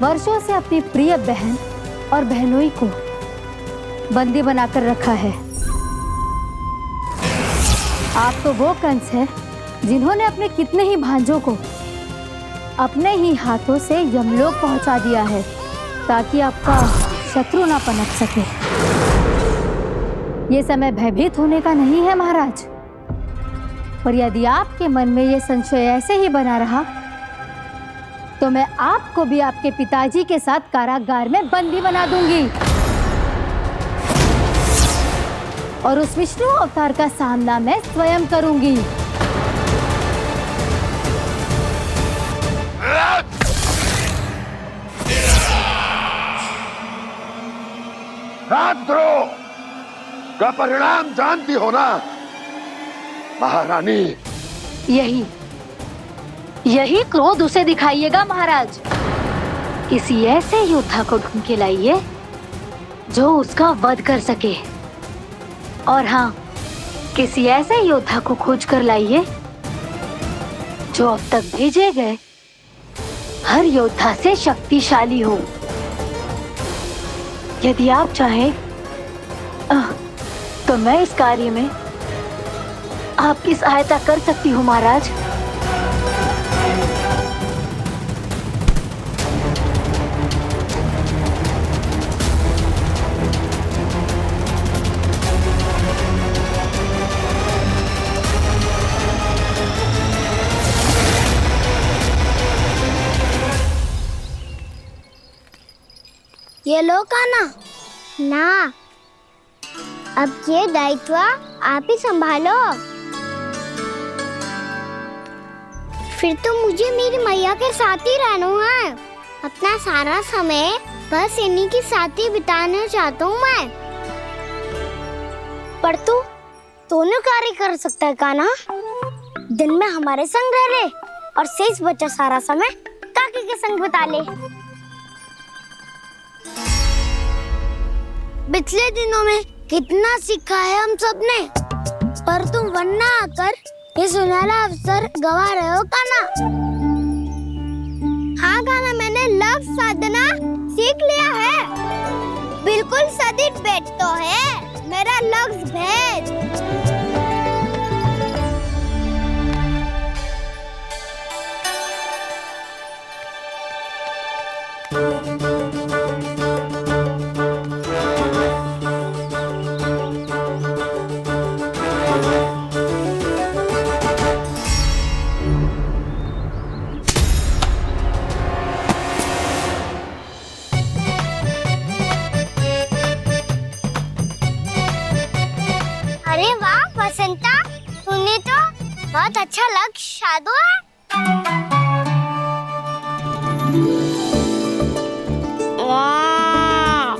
वर्षों से अपनी प्रिय बहन और बहनोई को बंदी बनाकर रखा है। आप तो वो कंस है जिन्होंने अपने कितने ही भांजों को अपने ही हाथों से यमलोक पहुंचा दिया है ताकि आपका शत्रु ना पनप सके। ये समय भयभीत होने का नहीं है महाराज, पर यदि आपके मन में ये संशय ऐसे ही बना रहा तो मैं आपको भी आपके पिताजी के साथ कारागार में बंदी बना दूंगी और उस विष्णु अवतार का सामना मैं स्वयं करूंगी। राजद्रोह का परिणाम जानती हो ना महारानी? यही क्रोध उसे दिखाइएगा महाराज। किसी ऐसे योद्धा को ढूंढ के लाइए जो उसका वध कर सके, और हाँ, किसी ऐसे योद्धा को खोज कर लाइए जो अब तक भेजे गए हर योद्धा से शक्तिशाली हो। यदि आप चाहें तो मैं इस कार्य में आपकी सहायता कर सकती हूँ महाराज। ये लो कान्हा। ना, अब ये दायित्व आप ही संभालो। फिर तो मुझे मेरी मैया के साथ ही रहना है। अपना सारा समय बस इन्हीं के साथ ही बिताना चाहता हूँ मैं। पर तू दोनों कार्य कर सकता है कान्हा। दिन में हमारे संग रह ले और शेष बचा सारा समय काकी के संग बिता ले। पिछले दिनों में कितना सीखा है हम सबने, पर तुम वरना आकर ये सुनहरा अवसर गवा रहे हो कान्हा। हाँ कान्हा, मैंने लव साधना सीख लिया है। बिल्कुल सदित भेद तो है मेरा लफ्ज भेद। अरे वाह बसंता, तूने तो बहुत अच्छा लक्ष्य साधा है। वाह,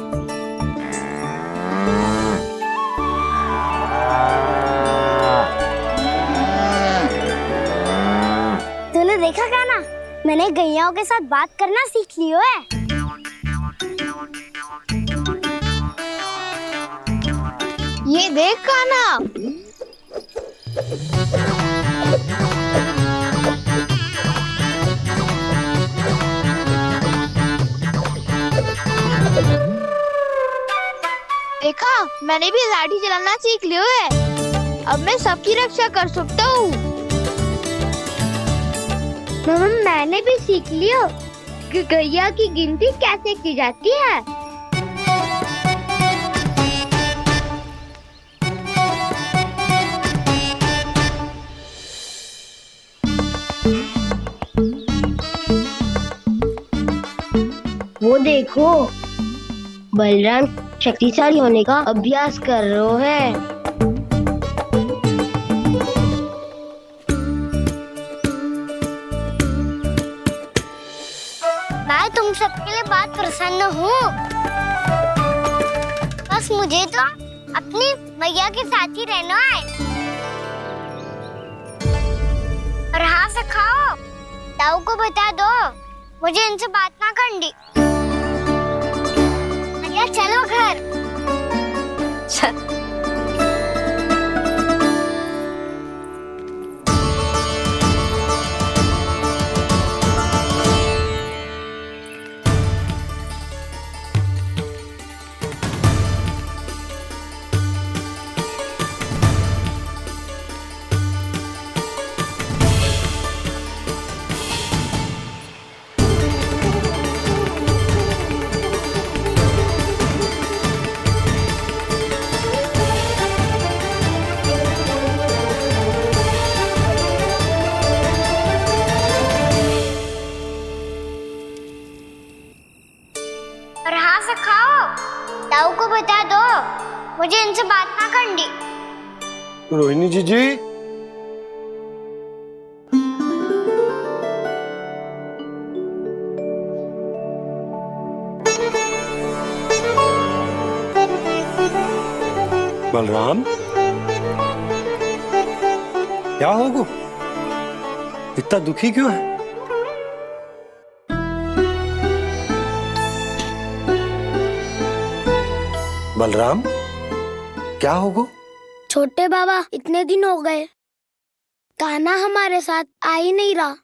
तूने देखा कान्हा, मैंने गैयाओं के साथ बात करना सीख लियो है। ये देख कान्हा, देखा, मैंने भी लाठी चलाना सीख लियो है। अब मैं सबकी रक्षा कर सकता हूँ। मैंने भी सीख लियो कि गैया की गिनती कैसे की जाती है। वो देखो, बलराम शक्तिशाली होने का अभ्यास कर रहे हैं। मैं तुम सबके लिए बहुत प्रसन्न हूँ। बस मुझे तो अपनी मैया के साथ ही रहना है। और हाँ से खाओ, ताऊ को बता दो मुझे इनसे बात ना करनी। मैया चलो घर। चल। और हाँ से खाओ, ताऊ को बता दो मुझे इनसे बात ना करनी। रोहिणी जीजी, बलराम, क्या हो गो? इतना दुखी क्यों है? बलराम, क्या हो गो? छोटे बाबा, इतने दिन हो गए कान्हा हमारे साथ आ ही नहीं रहा।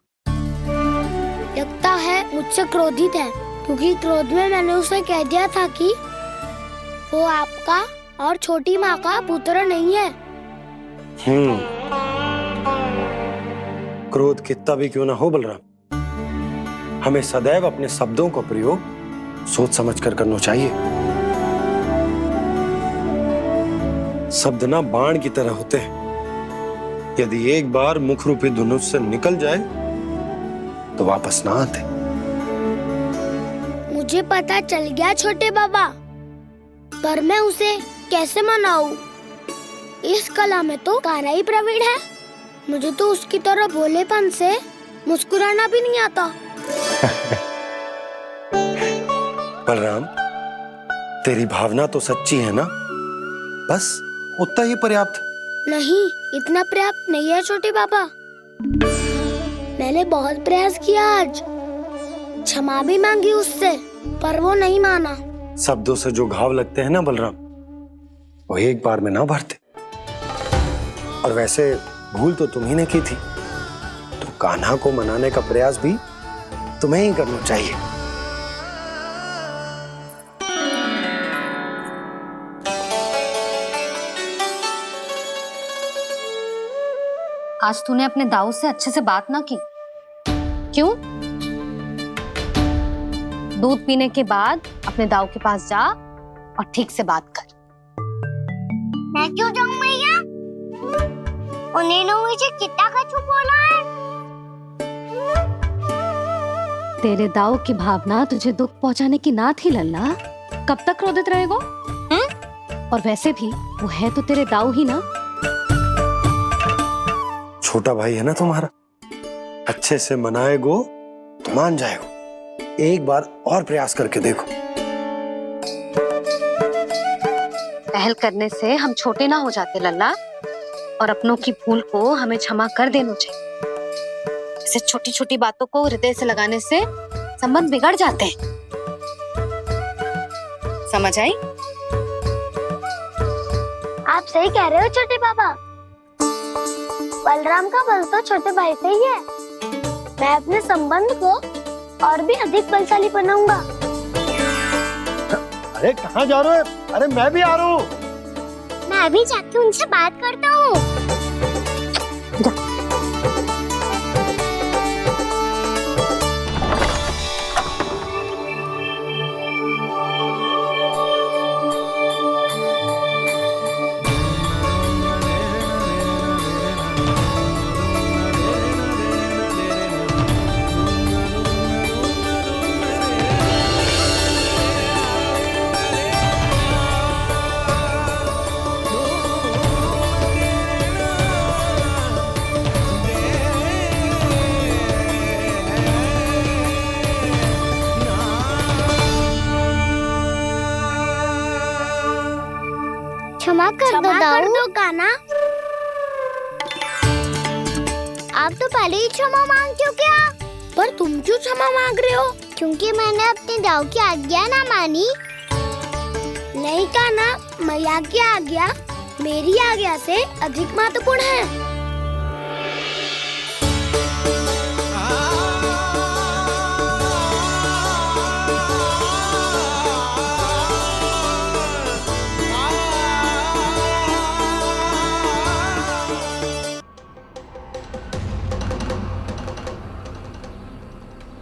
लगता है मुझसे क्रोधित है, क्योंकि क्रोध में मैंने उसे कह दिया था कि वो आपका और छोटी माँ का पुत्र नहीं है। क्रोध कितना भी क्यों ना हो बलराम, हमें सदैव अपने शब्दों का प्रयोग सोच समझकर करना चाहिए। शब्द ना बाण की तरह होते हैं, यदि एक बार मुख रूपी धनुष से निकल जाए तो वापस ना आते। मुझे पता चल गया छोटे बाबा, पर मैं उसे कैसे मनाऊं? इस कला में तो कान्हा ही प्रवीण है। मुझे तो उसकी तरह भोलेपन से मुस्कुराना भी नहीं आता। बलराम, तेरी भावना तो सच्ची है ना, बस उतना ही पर्याप्त। नहीं, इतना पर्याप्त नहीं है छोटे बाबा। मैंने बहुत प्रयास किया, आज क्षमा भी मांगी उससे, पर वो नहीं माना। शब्दों से जो घाव लगते हैं ना बलराम, वो एक बार में ना भरते। और वैसे भूल तो तुम्ही ने की थी, तो कान्हा को मनाने का प्रयास भी तुम्हें ही करना चाहिए। आज तूने अपने दाऊ से अच्छे से बात ना की, क्यों? दूध पीने के बाद अपने दाऊ के पास जा और ठीक से बात कर। मैं क्यों जाऊं मैया? उन्होंने मुझे कितना कछु बोला है। तेरे दाऊ की भावना तुझे दुख पहुंचाने की ना थी लल्ला। कब तक क्रोधित रहेगो? और वैसे भी वो है तो तेरे दाऊ ही ना। छोटा भाई है ना तुम्हारा, अच्छे से मनाएगो तो मान जाएगो। एक बार और प्रयास करके देखो। पहल करने से हम छोटे ना हो जाते लल्ला, और अपनों की भूल को हमें क्षमा कर देना चाहिए। ऐसे छोटी छोटी बातों को हृदय से लगाने से संबंध बिगड़ जाते हैं। समझ आई? आप सही कह रहे हो छोटे बाबा। बलराम का बल तो छोटे भाई से ही है। मैं अपने संबंध को और भी अधिक बलशाली बनाऊंगा। अरे कहाँ जा रहे हो? अरे मैं भी आ रहा हूँ। मैं अभी जाके उनसे बात करता हूँ। कर दो कान्हा। आप तो पहले ही क्षमा मांगते हो क्या? पर तुम क्यों क्षमा मांग रहे हो? क्योंकि मैंने अपने दाऊ की आज्ञा ना मानी। नहीं कान्हा, मैया की आज्ञा मेरी आज्ञा से अधिक महत्वपूर्ण है।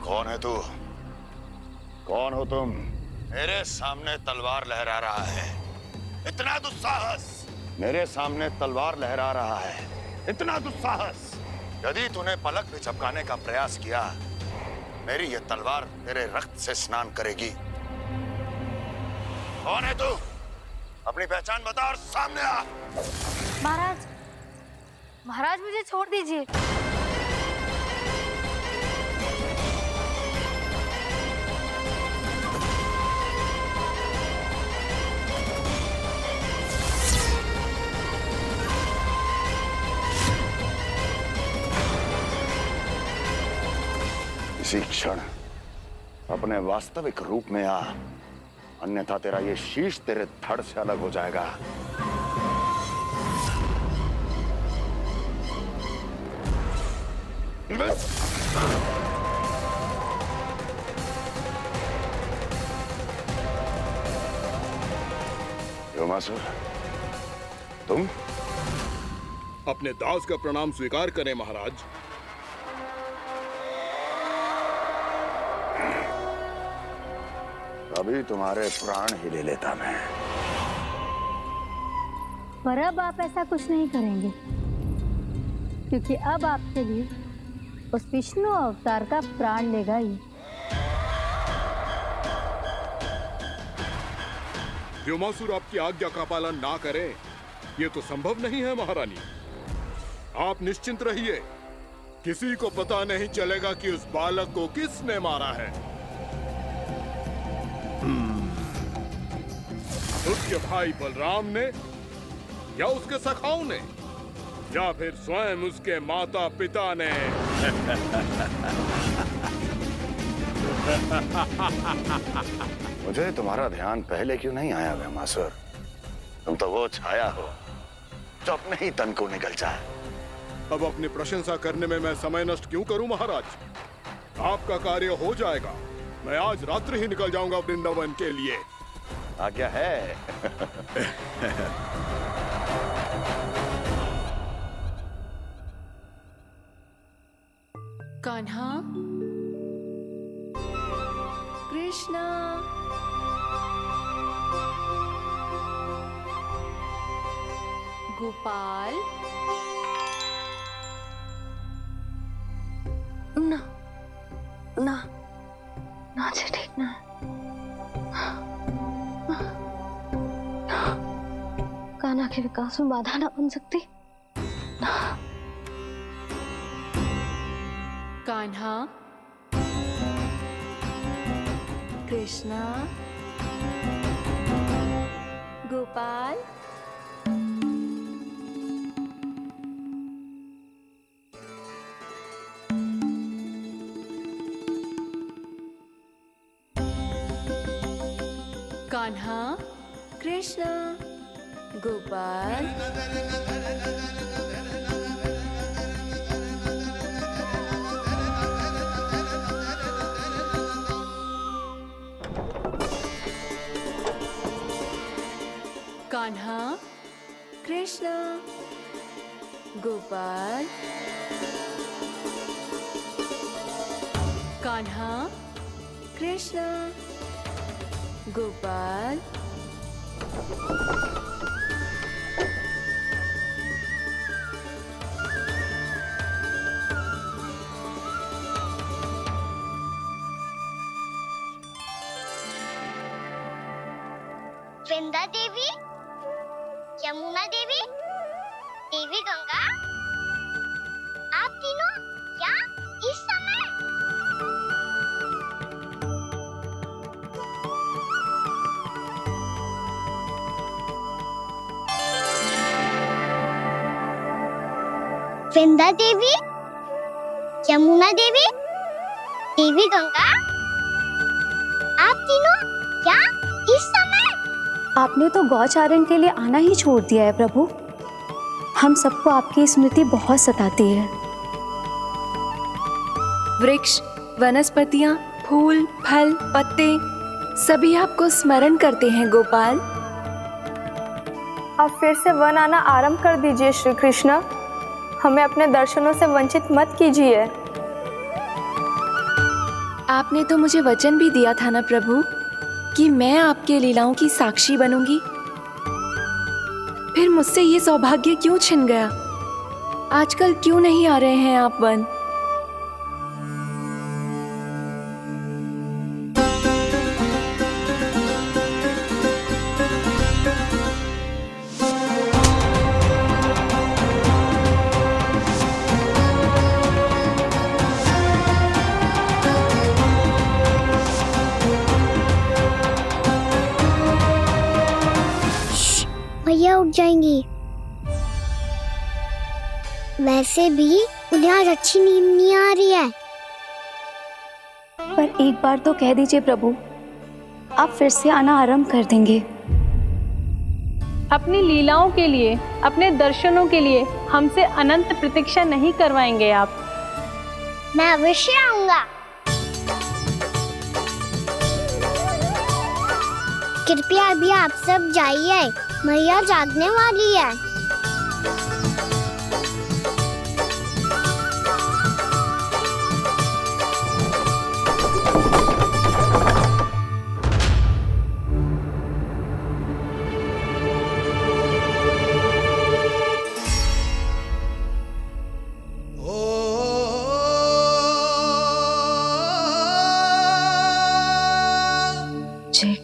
कौन है तू? कौन हो तुम? मेरे सामने तलवार लहरा रहा है, इतना दुस्साहस! मेरे सामने तलवार लहरा रहा है, इतना दुस्साहस! यदि तूने पलक भी झपकाने का प्रयास किया, मेरी ये तलवार तेरे रक्त से स्नान करेगी। कौन है तू? अपनी पहचान बता और सामने आ। महाराज, महाराज मुझे छोड़ दीजिए। इसी क्षण अपने वास्तविक रूप में आ, अन्यथा तेरा ये शीश तेरे धड़ से अलग हो जाएगा। योमासुर, तुम? अपने दास का प्रणाम स्वीकार करें महाराज। अभी तुम्हारे प्राण ही ले लेता मैं। पर अब आप ऐसा कुछ नहीं करेंगे, क्योंकि अब आपके लिए उस विष्णु अवतार का प्राण लेगा ही। व्योमासुर आपकी आज्ञा का पालन ना करे, ये तो संभव नहीं है महारानी। आप निश्चिंत रहिए, किसी को पता नहीं चलेगा कि उस बालक को किसने मारा है। उसके भाई बलराम ने, या उसके सखाओं ने, या फिर स्वयं उसके माता पिता ने। मुझे तुम्हारा ध्यान पहले क्यों नहीं आया व्योमासुर? तुम तो वो छाया हो जो अपने ही तन को निगल जाए। अब अपनी प्रशंसा करने में मैं समय नष्ट क्यों करूं महाराज? आपका कार्य हो जाएगा। मैं आज रात्रि ही निकल जाऊंगा वृंदावन के लिए। आज्ञा है। कान्हा, कृष्णा, गोपाल। ना ना ना जी, ठीक ना। कान्हा के विकास में बाधा ना बन सकती। कान्हा, कृष्णा, गोपाल। कान्हा, कृष्णा, गोपाल। कान्हा, कृष्णा, गोपाल। कान्हा, कृष्णा, गोपाल। वृंदा देवी, यमुना देवी, देवी गंगा, आप तीनों क्या इस समय? वृंदा देवी, यमुना देवी, देवी गंगा, आप तीनों क्या इस समय? आपने तो गौचारण के लिए आना ही छोड़ दिया है प्रभु। हम सबको आपकी स्मृति बहुत सताती है। वृक्ष, वनस्पतियाँ, फूल, फल, पत्ते सभी आपको स्मरण करते हैं गोपाल। अब फिर से वन आना आरंभ कर दीजिए श्री कृष्ण। हमें अपने दर्शनों से वंचित मत कीजिए। आपने तो मुझे वचन भी दिया था ना प्रभु कि मैं आपके लीलाओं की साक्षी बनूंगी। फिर मुझसे ये सौभाग्य क्यों छिन गया? आजकल क्यों नहीं आ रहे हैं आप वन? भैया उठ जाएंगी। वैसे भी उन्हें आज अच्छी नींद नहीं आ रही है। पर एक बार तो कह दीजिए प्रभु, आप फिर से आना आरंभ कर देंगे। अपनी लीलाओं के लिए, अपने दर्शनों के लिए हमसे अनंत प्रतीक्षा नहीं करवाएंगे आप? मैं अवश्य आऊंगा। कृपया अभी आप सब जाइए, मैया जागने वाली है। जे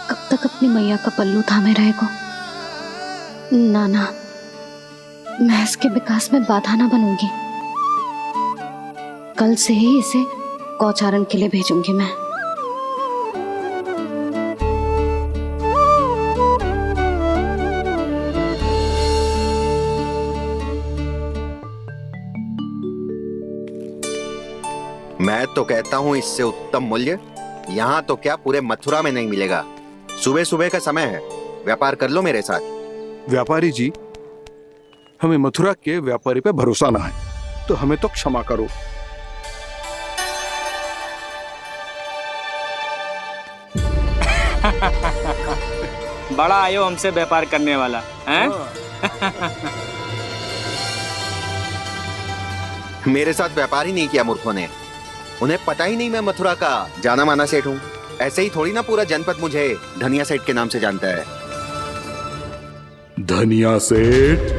कब तक अपनी मैया का पल्लू थामे रहेगा? ना ना, मैं इसके विकास में बाधा ना बनूंगी। कल से ही इसे गौचारण के लिए भेजूंगी मैं। मैं तो कहता हूँ इससे उत्तम मूल्य यहाँ तो क्या पूरे मथुरा में नहीं मिलेगा। सुबह सुबह का समय है, व्यापार कर लो मेरे साथ। व्यापारी जी, हमें मथुरा के व्यापारी पे भरोसा ना है, तो हमें तो क्षमा करो। बड़ा आयो हमसे व्यापार करने वाला हैं? मेरे साथ व्यापार ही नहीं किया मूर्खों ने। उन्हें पता ही नहीं मैं मथुरा का जाना माना सेठ हूँ। ऐसे ही थोड़ी ना पूरा जनपद मुझे धनिया सेठ के नाम से जानता है। धनिया सेठ?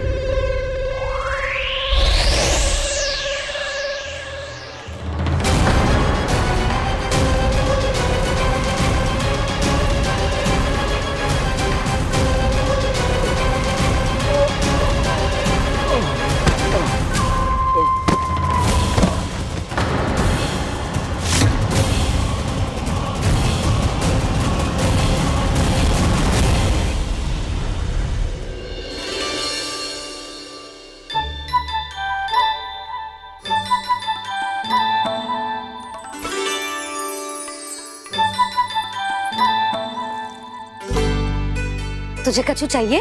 तुझे कछु चाहिए?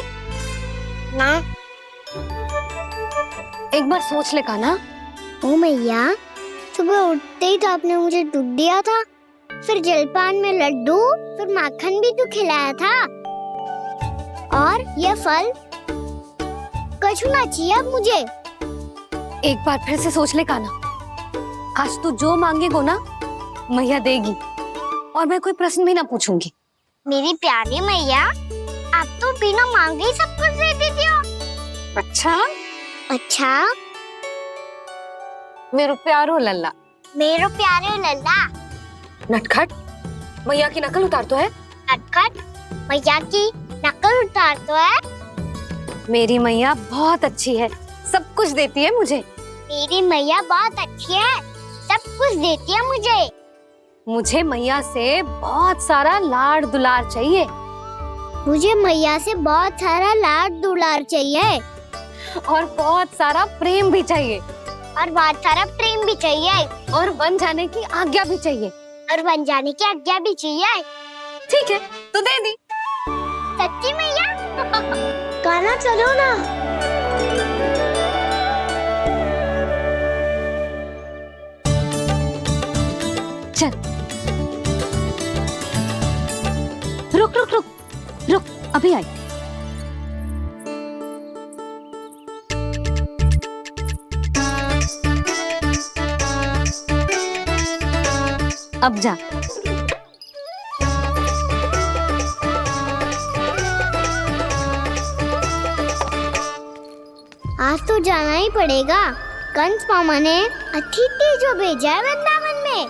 ना। एक बार सोच ले कान्हा। ओ मैया, सुबह उठते ही तो आपने मुझे दूध दिया था, फिर जलपान में लड्डू, फिर माखन भी तो खिलाया था। और ये फल कछु ना चाहिए अब मुझे। एक बार फिर से सोच ले कान्हा। आज तू जो मांगेगो ना, मैया देगी, और मैं कोई प्रश्न भी ना पूछूंगी। मेरी प्यारी मैया, आप तो बिना मांगे ही सब कुछ दे देती हो। अच्छा? अच्छा? मेरो प्यारो लल्ला। मेरो प्यारे लल्ला। नटखट, मैया की नकल उतार तो है। नटखट, मैया की नकल उतार तो है। मेरी मैया बहुत अच्छी है, सब कुछ देती है मुझे। मेरी मैया बहुत अच्छी है, सब कुछ देती है मुझे। मुझे मैया से बहुत सारा लाड़ दुलार चाहिए। मुझे मैया से बहुत सारा लाड दुलार चाहिए। और बहुत सारा प्रेम भी चाहिए। और बहुत सारा प्रेम भी चाहिए। और बन जाने की आज्ञा भी चाहिए। और बन जाने की आज्ञा भी चाहिए। ठीक है, तो दे दी। सच्ची मैया? गाना चलो ना। चल, रुक रुक रुक रुक, अभी आई। अब जा। आज तो जाना ही पड़ेगा। कंस मामा ने अतिथि जो भेजा है वृंदावन में।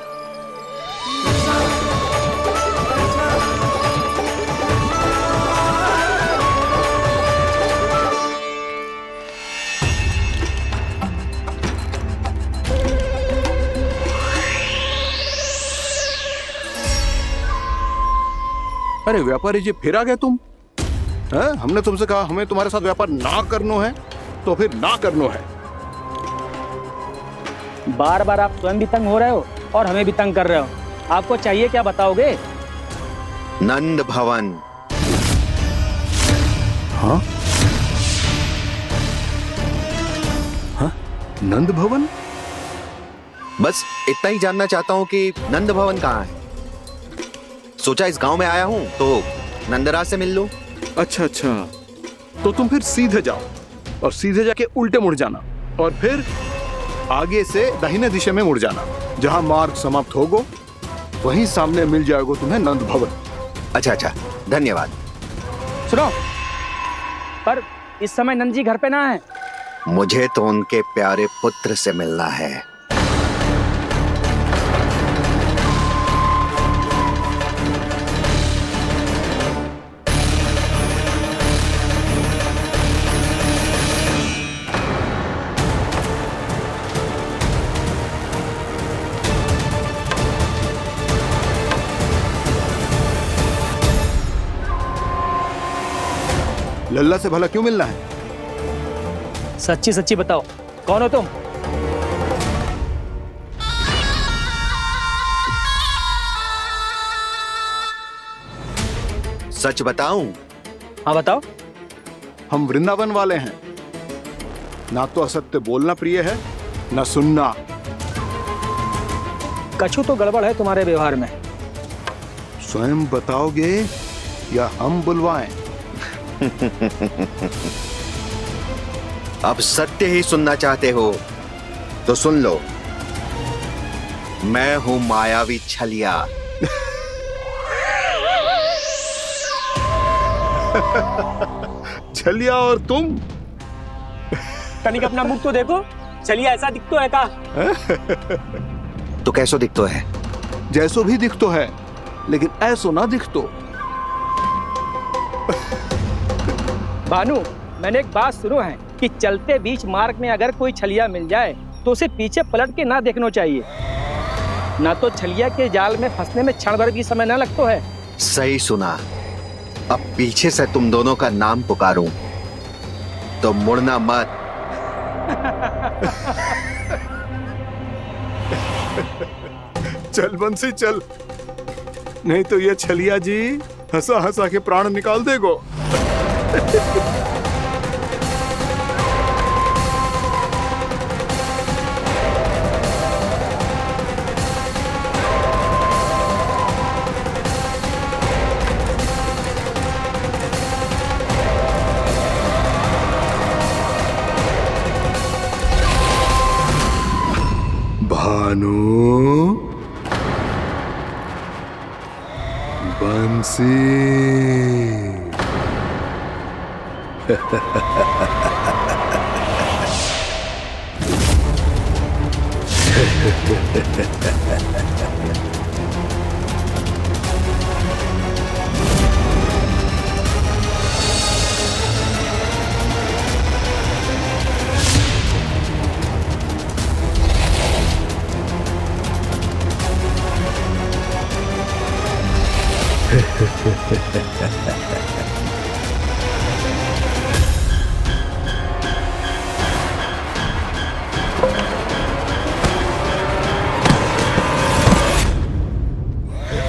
अरे व्यापारी जी, फिर आ गए तुम? हैं? हमने तुमसे कहा हमें तुम्हारे साथ व्यापार ना करना है, तो फिर ना करना है। बार बार आप स्वयं भी तंग हो रहे हो और हमें भी तंग कर रहे हो। आपको चाहिए क्या, बताओगे? नंद भवन। हाँ? हाँ? नंद भवन? बस इतना ही जानना चाहता हूँ कि नंद भवन कहाँ है। सोचा इस गांव में आया हूँ तो नंदराज से मिल लूं। अच्छा अच्छा, तो तुम फिर सीधे जाओ और सीधे जाके उल्टे मुड़ जाना और फिर आगे से दाहिने दिशा में मुड़ जाना। जहाँ मार्ग समाप्त होगा वहीं सामने मिल जाएगा तुम्हें नंद भवन। अच्छा अच्छा, धन्यवाद। सुनो, पर इस समय नंद जी घर पे ना है। मुझे तो उनके प्यारे पुत्र से मिलना है। लल्ला से भला क्यों मिलना है? सच्ची सच्ची बताओ, कौन हो तुम? सच बताऊं? हाँ बताओ। हम वृंदावन वाले हैं। ना तो असत्य बोलना प्रिय है, ना सुनना। कछु तो गड़बड़ है तुम्हारे व्यवहार में। स्वयं बताओगे या हम बुलवाएं? अब सत्य ही सुनना चाहते हो तो सुन लो। मैं हूं मायावी छलिया। छलिया और तुम? तनिक अपना मुख तो देखो, छलिया ऐसा दिखतो है का? तो कैसो दिखतो है? जैसो भी दिखतो है, लेकिन ऐसो ना दिखतो। भानु, मैंने एक बात सुनो है कि चलते बीच मार्ग में अगर कोई छलिया मिल जाए तो उसे पीछे पलट के ना देखना चाहिए। ना तो छलिया के जाल में फंसने में क्षण भर भी समय ना लगता है। सही सुना। अब पीछे से तुम दोनों का नाम पुकारूं तो मुड़ना मत। चल बंसी चल, नहीं तो ये छलिया जी हंसा हंसा के प्राण निकाल देगो। भानु, बंसी।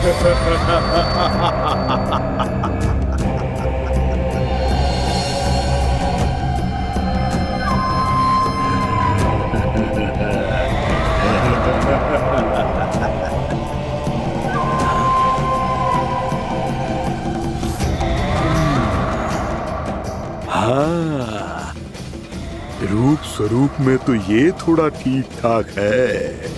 हाँ, रूप स्वरूप में तो ये थोड़ा ठीक ठाक है।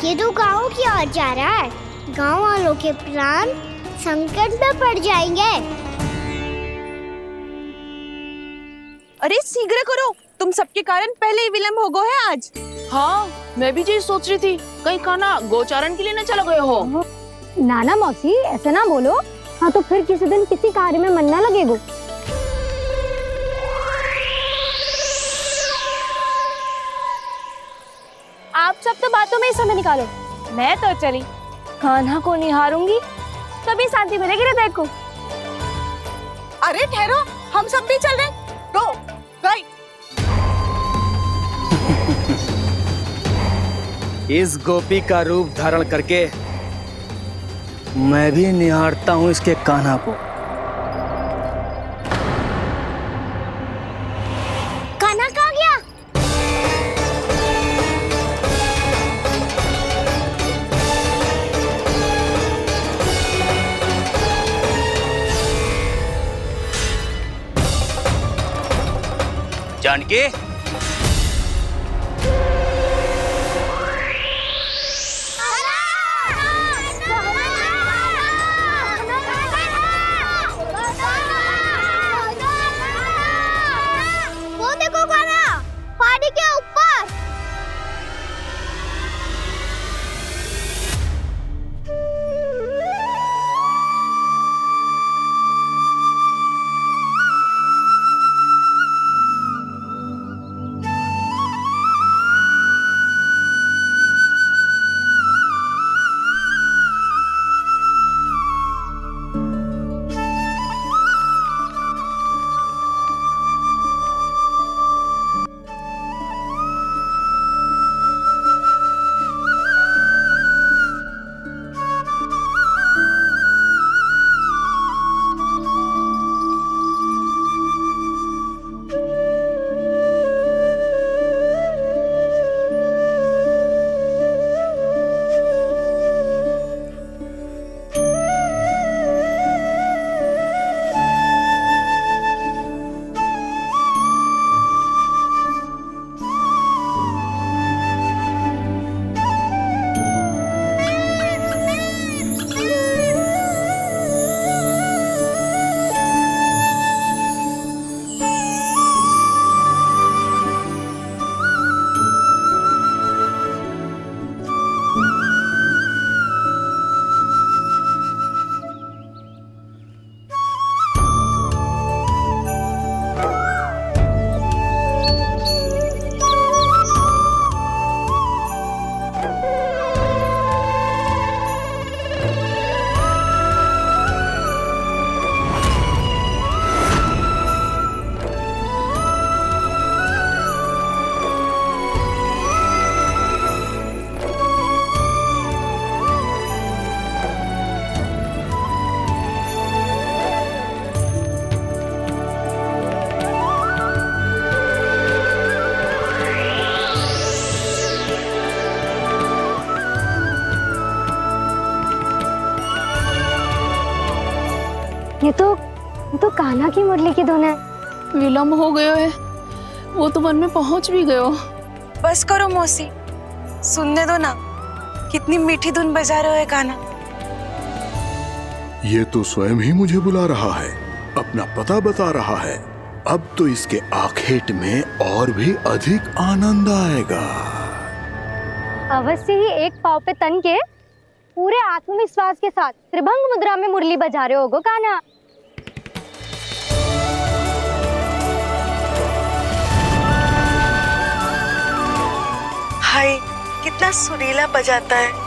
ये तो गाँव की ओर जा रहा है। गाँव वालों के प्राण संकट में पड़ जाएंगे। अरे शीघ्र करो, तुम सबके कारण पहले ही विलम्ब हो गए है आज। हाँ, मैं भी यही सोच रही थी, कहीं खाना गोचारण के लिए न चले गए हो। नाना मौसी ऐसे ना बोलो। हाँ तो फिर किसी दिन किसी कार्य में मन ना लगेगा। आप सब तो बातों में ही समय निकालो। मैं तो चली कान्हा को निहारूंगी, तभी शांति मिलेगी हृदय को। अरे ठहरो, हम सब भी चल रहे। रो गई। इस गोपी का रूप धारण करके मैं भी निहारता हूँ इसके कान्हा को। कान्हा कहाँ गया? जानकी, वो देखो कान्हा, पहाड़ी के ऊपर। ये तो कान्हा की मुरली की धुन है। विलम्ब हो गयो है, वो तो वन में पहुंच भी गयो। बस करो मौसी, सुनने दो ना, कितनी मीठी धुन बजा रहे हो कान्हा। ये तो स्वयं ही मुझे बुला रहा है, अपना पता बता रहा है। अब तो इसके आखेट में और भी अधिक आनंद आएगा। अवश्य ही एक पाव पे तन के पूरे आत्मविश्वास के साथ त्रिभंग मुद्रा में मुरली बजा रहे होगो कान्हा। हाय, कितना सुरीला बजाता है।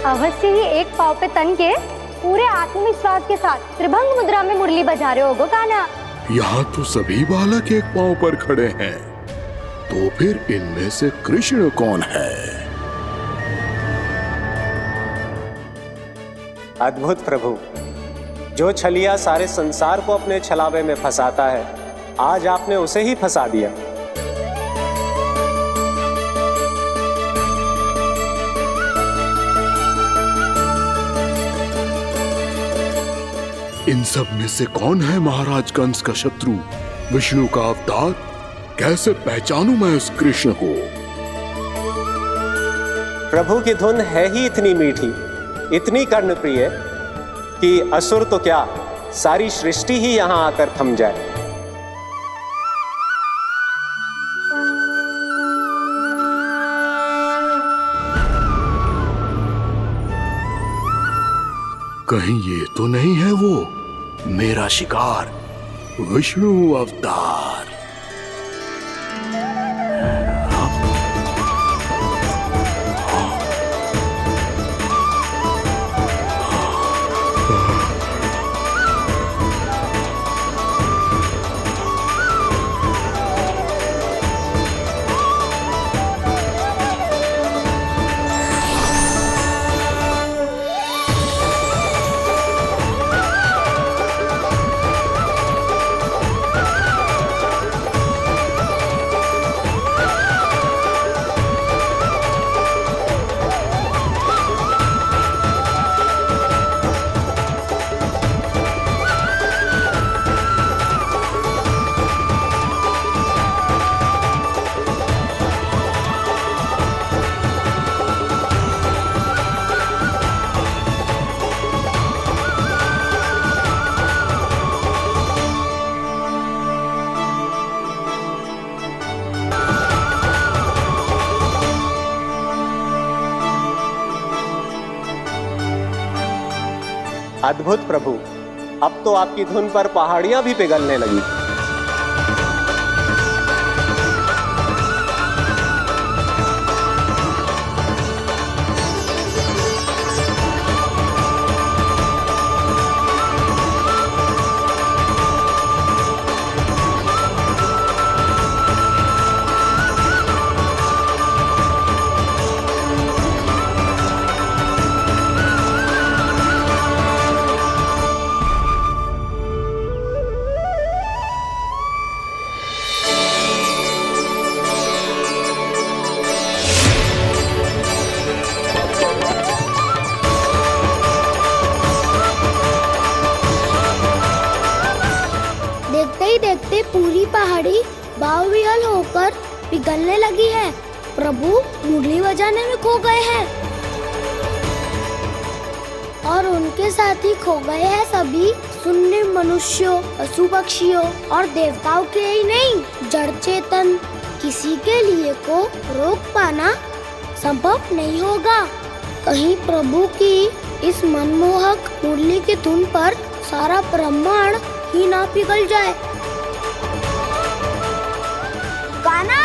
अवश्य ही एक पाव पे तन के पूरे आत्मविश्वास के साथ त्रिभंग मुद्रा में मुरली बजा रहे होगो कान्हा। यहाँ तो सभी बालक एक पांव पर खड़े हैं, तो फिर इनमें से कृष्ण कौन है? अद्भुत प्रभु, जो छलिया सारे संसार को अपने छलावे में फंसाता है, आज आपने उसे ही फंसा दिया। इन सब में से कौन है महाराज कंस का शत्रु, विष्णु का अवतार? कैसे पहचानूं मैं उस कृष्ण को? प्रभु की धुन है ही इतनी मीठी, इतनी कर्णप्रिय कि असुर तो क्या, सारी सृष्टि ही यहां आकर थम जाए। कहीं ये तो नहीं है वो मेरा शिकार, विष्णु अवतार? अद्भुत प्रभु, अब तो आपकी धुन पर पहाड़ियां भी पिघलने लगी। देखते ही देखते पूरी पहाड़ी बावरियल होकर पिघलने लगी है। प्रभु मुरली बजाने में खो गए हैं और उनके साथ ही खो गए हैं सभी सुनने मनुष्यों, पशु पक्षियों और देवताओं के ही नहीं, जड़ चेतन किसी के लिए को रोक पाना संभव नहीं होगा। कहीं प्रभु की इस मनमोहक मुरली की धुन पर सारा ब्रह्मांड ही ना पिघल जाए। गाना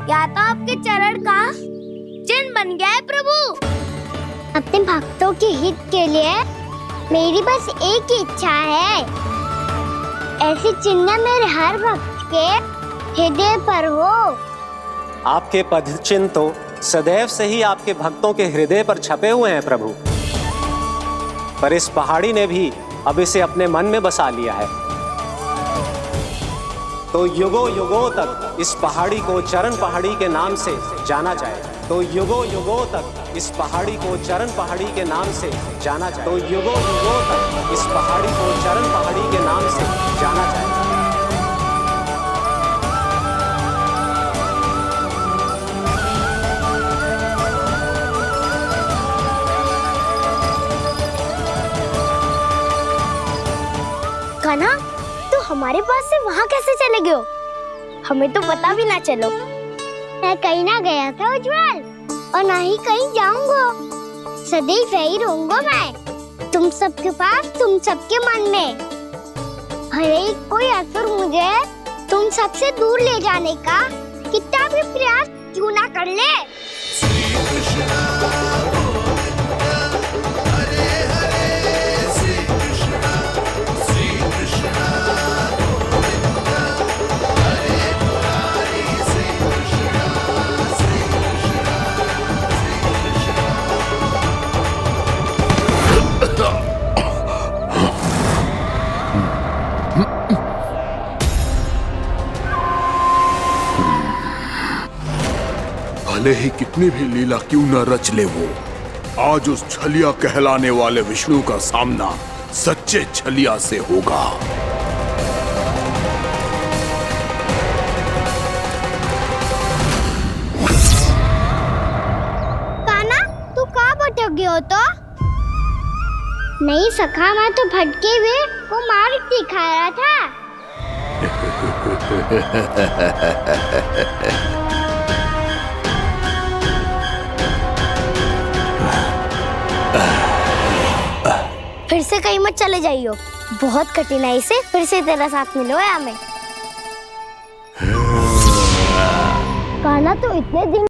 या तो आपके चरण का चिन्ह बन गया है प्रभु। अपने भक्तों के हित के लिए मेरी बस एक ही इच्छा है, ऐसी चिन्ह मेरे हर भक्त के हृदय पर हो। आपके पद चिन्ह तो सदैव से ही आपके भक्तों के हृदय पर छपे हुए हैं प्रभु, पर इस पहाड़ी ने भी अब इसे अपने मन में बसा लिया है। तो युगों युगों तक इस पहाड़ी को चरण पहाड़ी के नाम से जाना जाए। तो युगों युगों तक इस पहाड़ी को चरण पहाड़ी के नाम से जाना जाए। तो युगों युगों तक इस पहाड़ी को चरण पहाड़ी के नाम से जाना जाए। कान्हा, तू हमारे पास से वहाँ कैसे चले गए हो? हमें तो पता भी ना चलो। मैं कहीं ना गया था उज्जवल, और ना ही कहीं जाऊंगा। सदैव यही रहूंगा मैं, तुम सबके पास, तुम सबके मन में। हर एक कोई असुर मुझे तुम सबसे दूर ले जाने का कितना भी प्रयास क्यों ना कर ले। भले ही कितनी भी लीला क्यों न रच ले वो, आज उस छलिया कहलाने वाले विष्णु का सामना सच्चे छलिया से होगा। कान्हा, तू कहाँ भटक गए हो? तो नहीं सखा, मैं तो भटके हुए को मार्ग दिखा रहा था। फिर से कहीं मत चले जाइयो, बहुत कठिनाई से फिर से तेरा साथ मिलो है हमें। कान्हा, तो इतने दिन